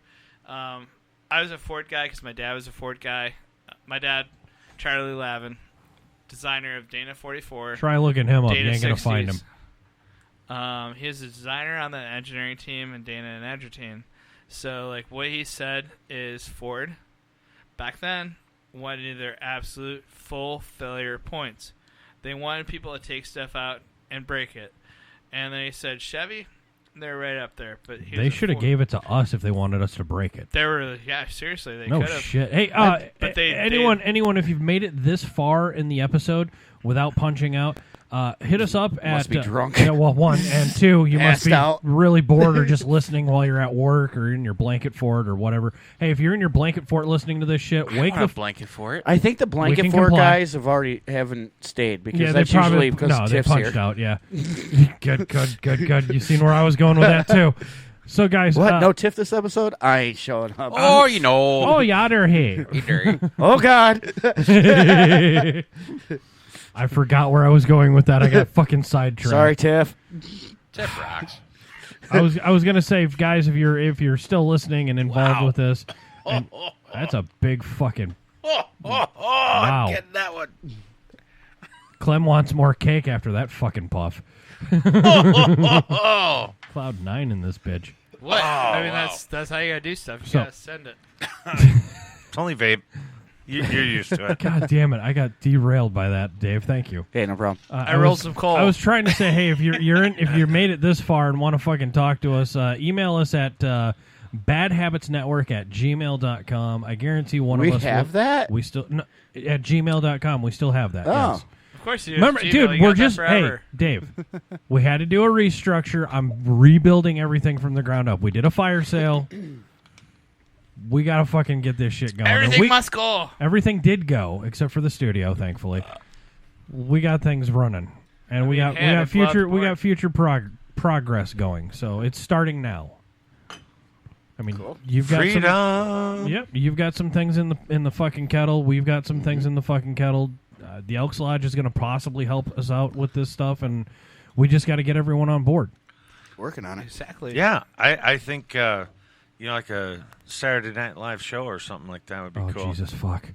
I was a Ford guy because my dad was a Ford guy. My dad, Charlie Lavin, designer of Dana 44. Try looking him up. You Dana ain't going 60s. to find him. He was a designer on the engineering team and Dana and Edger team. So, like, what he said is Ford, back then, wanted their absolute full failure points. They wanted people to take stuff out and break it. And then he said, Chevy, they're right up there. But They should have gave it to us if they wanted us to break it. They were, yeah, seriously, they No could have. shit. Hey, but they- anyone, if you've made it this far in the episode without punching out, hit us up at. Must be drunk. Yeah, well, 1 and 2, you must Passed be out. really bored or just listening while you're at work or in your blanket fort or whatever. Hey, if you're in your blanket fort listening to this shit, wake I the want a blanket for it. I think the blanket can fort comply. guys haven't stayed because yeah, that's they probably usually because no, they Tiff's punched here. out. Yeah, good. You seen where I was going with that too. So, guys, What? No Tiff this episode? I ain't showing up. Oh, Oh, yonder here. Hey, Derry. Oh, God. I forgot where I was going with that. I got fucking sidetracked. Sorry, Tiff. Tip rocks. I was gonna say, guys, if you're still listening and involved with this, and that's a big fucking wow. Getting that one. Clem wants more cake after that fucking puff. Oh, Cloud 9 in this bitch. What? I mean, wow. that's how you gotta do stuff. You So- gotta send it. It's only vape. You're used to it. God damn it! I got derailed by that, Dave. Thank you. Hey, no problem. I rolled some coal. I was trying to say, hey, if if you made it this far and want to fucking talk to us, email us at badhabitsnetwork@gmail.com. I guarantee one We of us have that? We still no, at gmail.com. We still have that. Oh. Yes. Of course you do. Remember, Gmail, dude, you we're got that just hey, forever. Dave. We had to do a restructure. I'm rebuilding everything from the ground up. We did a fire sale. We gotta fucking get this shit going. And Everything we- must go. Everything did go except for the studio. Thankfully, we got things running, and we got future progress going. So it's starting now. I mean, you've got Freedom. some. Yep, you've got some things in the fucking kettle. We've got some things in the fucking kettle. The Elks Lodge is going to possibly help us out with this stuff, and we just got to get everyone on board. Working on it. Exactly. Yeah, I think like a Saturday Night Live show or something like that would be Oh cool. Jesus, fuck!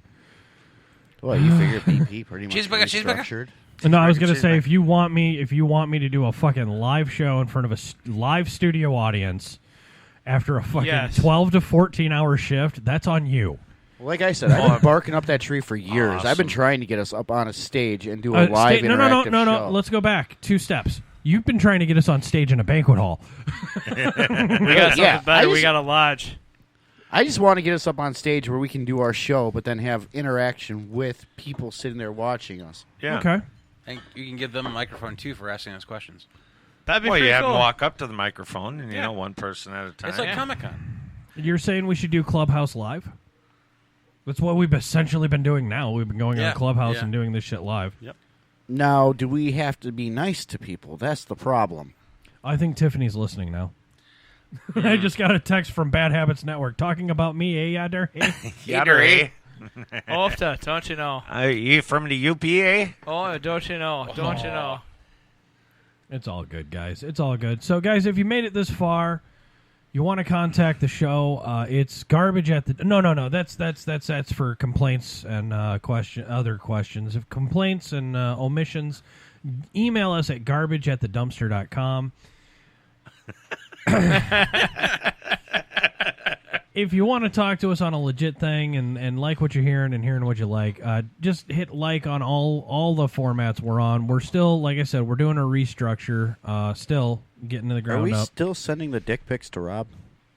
Well, you figure BP pretty much Cheeseburger. restructured. No, I was gonna Cheeseburger. say if you want me to do a fucking live show in front of a live studio audience after a fucking Yes. 12 to 14 hour shift, that's on you. Like I said, I've been barking up that tree for years. I've been Awesome. trying to get us up on a stage and do a live interactive no. show. Let's go back 2 steps. You've been trying to get us on stage in a banquet hall. We got something Yeah, better. I We just- got a lodge. I just want to get us up on stage where we can do our show, but then have interaction with people sitting there watching us. Yeah. Okay. And you can give them a microphone too for asking us questions. That'd be Well, pretty you have cool. them walk up to the microphone, and Yeah. one person at a time. It's like Yeah. Comic-Con. You're saying we should do Clubhouse Live? That's what we've essentially been doing now. We've been going Yeah, on Clubhouse yeah. and doing this shit live. Now, do we have to be nice to people? That's the problem. I think Tiffany's listening now. I just got a text from Bad Habits Network talking about me, Yadder. Yaddery. Ofta, don't you know? You from the UPA? Oh, don't you know? Don't you know? It's all good, guys. It's all good. So, guys, if you made it this far, you want to contact the show. It's garbage at the. No. That's for complaints and other questions. If complaints and omissions, email us at garbage@thedumpster.com. if you want to talk to us on a legit thing and like what you're hearing and hearing what you like, just hit like on all the formats we're on. We're still, like I said, we're doing a restructure. Still getting to the ground Are we up. still sending the dick pics to Rob?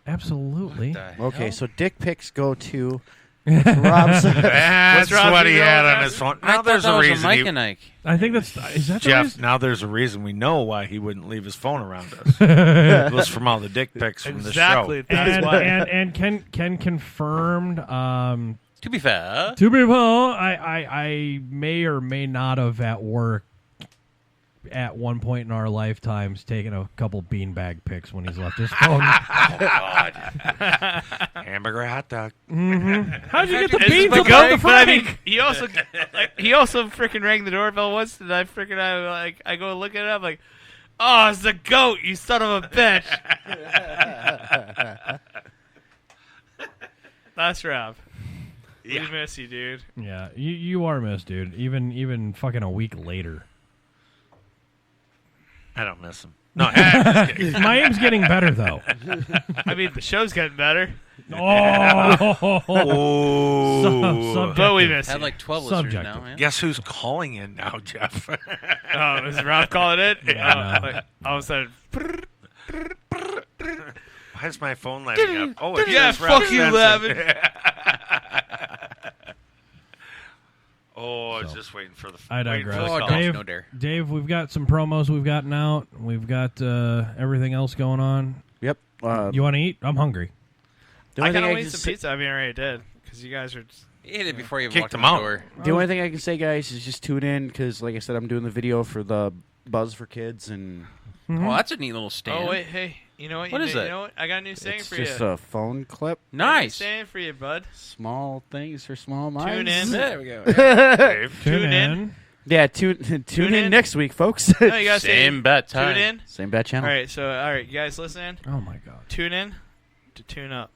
Absolutely. Okay, so dick pics go to Rob's. That's Rob's what he email had on address? his phone. I Now thought there's that a was reason. Mike and Ike. I think that's is that the Jeff, reason? now there's a reason we know why he wouldn't leave his phone around us. It was from all the dick pics from Exactly. the show. That's why. And Ken confirmed. To be fair, To be fair, I may or may not have at work at one point in our lifetimes taken a couple beanbag pics when he's left his phone. Hamburger hot dog. How'd you get the It's beans the above goat, the but I mean, frying? he also freaking rang the doorbell once, and I go look at it, I'm like, oh, it's the goat, you son of a bitch. That's Rob. We miss you, dude. Yeah, you are missed, dude. Even fucking a week later. I don't miss him. No, I'm just kidding. My aim's getting better though. I mean, the show's getting better, Oh, Ooh. but we miss had you. like 12 listeners Subjective. now, man. Guess who's calling in now, Jeff? Oh, is Rob calling it? Yeah. Like, all of a sudden, Why is my phone lighting up? Oh, it yeah, says Rob fuck you, Spencer. Lavin. Oh, I was just waiting for the. I waiting for digress. the Oh, call. don't. No dare. Dave, we've got some promos we've gotten out. We've got everything else going on. Yep. You want to eat? I'm hungry. The I only kind thing of want can some say- pizza. I mean, I already did because you guys are. You ate it before you even Kicked walked in him the out. door. The only thing I can say, guys, is just tune in because, like I said, I'm doing the video for the Buzz for Kids, and Oh, that's a neat little stand. Oh wait, hey, you know what? What is You that? know what? I got a new saying it's for just you. a phone clip. Nice. Saying for you, bud. Small things for small minds. Tune in. There we go. Dave. Tune in. Yeah, tune in in. next week, folks. No, you gotta say Same bet time. tune in. Same bad channel. All right, you guys listening? Oh my god. Tune in to tune up.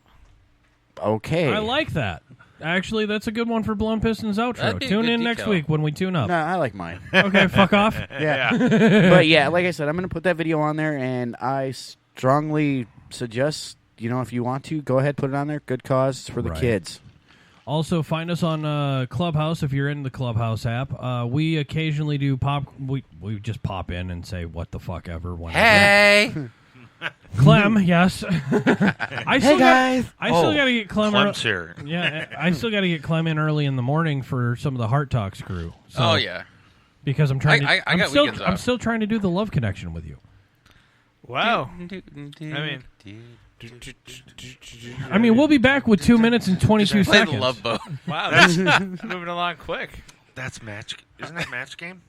Okay. I like that. Actually, that's a good one for Blown Pistons outro. That'd be a Tune good in next decal. week when we tune up. No, I like mine. Okay, fuck off. Yeah. But yeah, like I said, I'm going to put that video on there, and I strongly suggest, if you want to, go ahead, put it on there. Good cause. It's for the Right. kids. Also, find us on Clubhouse if you're in the Clubhouse app. We occasionally do pop. We just pop in and say what the fuck ever. Whenever. Hey. Clem, yes. I still guys. I still got to get Clem. Clem's here. Yeah, I still got to get Clem in early in the morning for some of the Heart Talks crew. So, Oh, yeah. because I'm trying. I I'm got still, weekends I'm off. still trying to do the love connection with you. Wow. I mean, we'll be back with 2 minutes and 22 Play seconds. the love boat. Wow, that's moving along quick. That's match. Isn't that match game?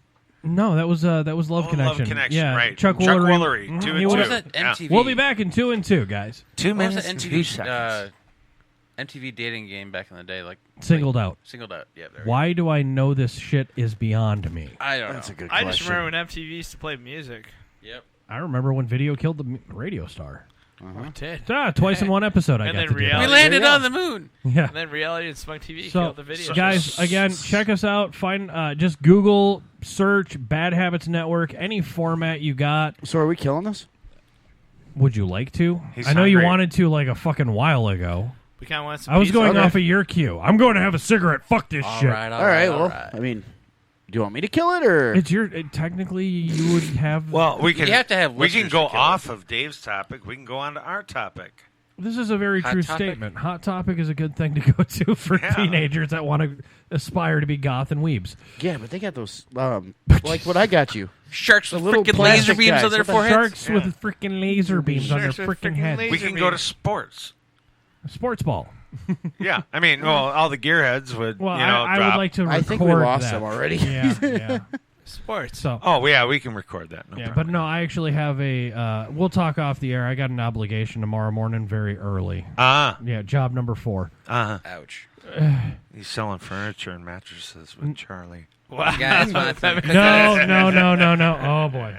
No, that was Love Connection. Love Connection, Yeah, right. Chuck Chuck Woolery. Woolery, 2 He and would've- 2. What was that Yeah. MTV? We'll be back in 2 and 2, guys. 2 What was minutes the and 2 MTV, seconds. MTV dating game back in the day? Like Singled out. Singled out. Yeah. There we go. Why do I know this shit is beyond me? I don't That's know. a good I question. just remember when MTV used to play music. Yep. I remember when video killed the radio star. We did. Twice in one episode I And got then to do that. We reality. landed There you on the moon. Yeah. And then reality and Smug TV So, killed the video. guys, again, check us out. Find just Google, search Bad Habits Network, any format you got. So are we killing this? Would you like to? He's I know you hungry. wanted to like a fucking while ago. we kind of want some I was pizza. going Okay. off of your cue. I'm going to have a cigarette. Fuck this All shit. right. All right. all Well, right. I mean, do you want me to kill it or? It's your technically you would have. Well, we can. You have to have We can listeners go to kill off of Dave's topic. We can go on to our topic. This is a very Hot true topic? statement. Hot Topic is a good thing to go to for Yeah. teenagers that want to aspire to be goth and weebs. Yeah, but they got those, like what I got you. Sharks with little freaking plastic laser beams guys. on their What the foreheads. Sharks with freaking laser beams on their Sharks with freaking freaking heads. laser We can go to beams. sports. Sports ball. Yeah, I mean, well, all the gearheads would, Well, drop. I would like to record I think we lost that. them already. Yeah, yeah. Sports. So, Oh, yeah, we can record that. No yeah, problem. but no, I actually have a. We'll talk off the air. I got an obligation tomorrow morning, very early. Yeah, job number 4. Ouch. He's selling furniture and mattresses with Charlie. Wow. Guys, my No. Oh boy.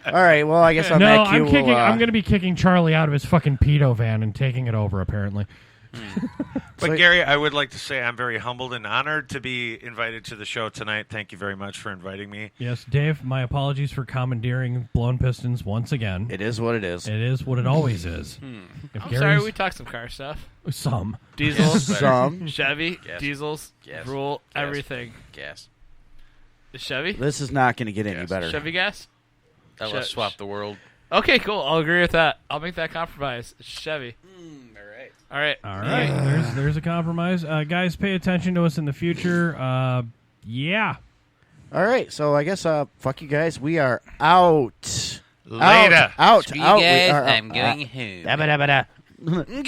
All right. Well, I guess on No, that cue, I'm kicking. we'll, I'm going to be kicking Charlie out of his fucking pedo van and taking it over. Apparently. But So- Gary, I would like to say I'm very humbled and honored to be invited to the show tonight. Thank you very much for inviting me. Yes, Dave, my apologies for commandeering Blown Pistons once again. It is what it is. It is what it always is. If I'm Gary's- sorry, we talked some car stuff. Some. Diesels, Some. Chevy, Yes. diesels, Yes. rule, Yes. everything. Gas. The Chevy? This is not going to get any Yes. better. Chevy gas? Let's swap the world. Okay, cool. I'll agree with that. I'll make that compromise. Chevy. All right. All right. All right. There's a compromise. Guys, pay attention to us in the future. Yeah. All right, so I guess fuck you guys. We are out. Later. Out. Screw you out. guys, We are I'm out. going home. Da-ba-da-ba-da.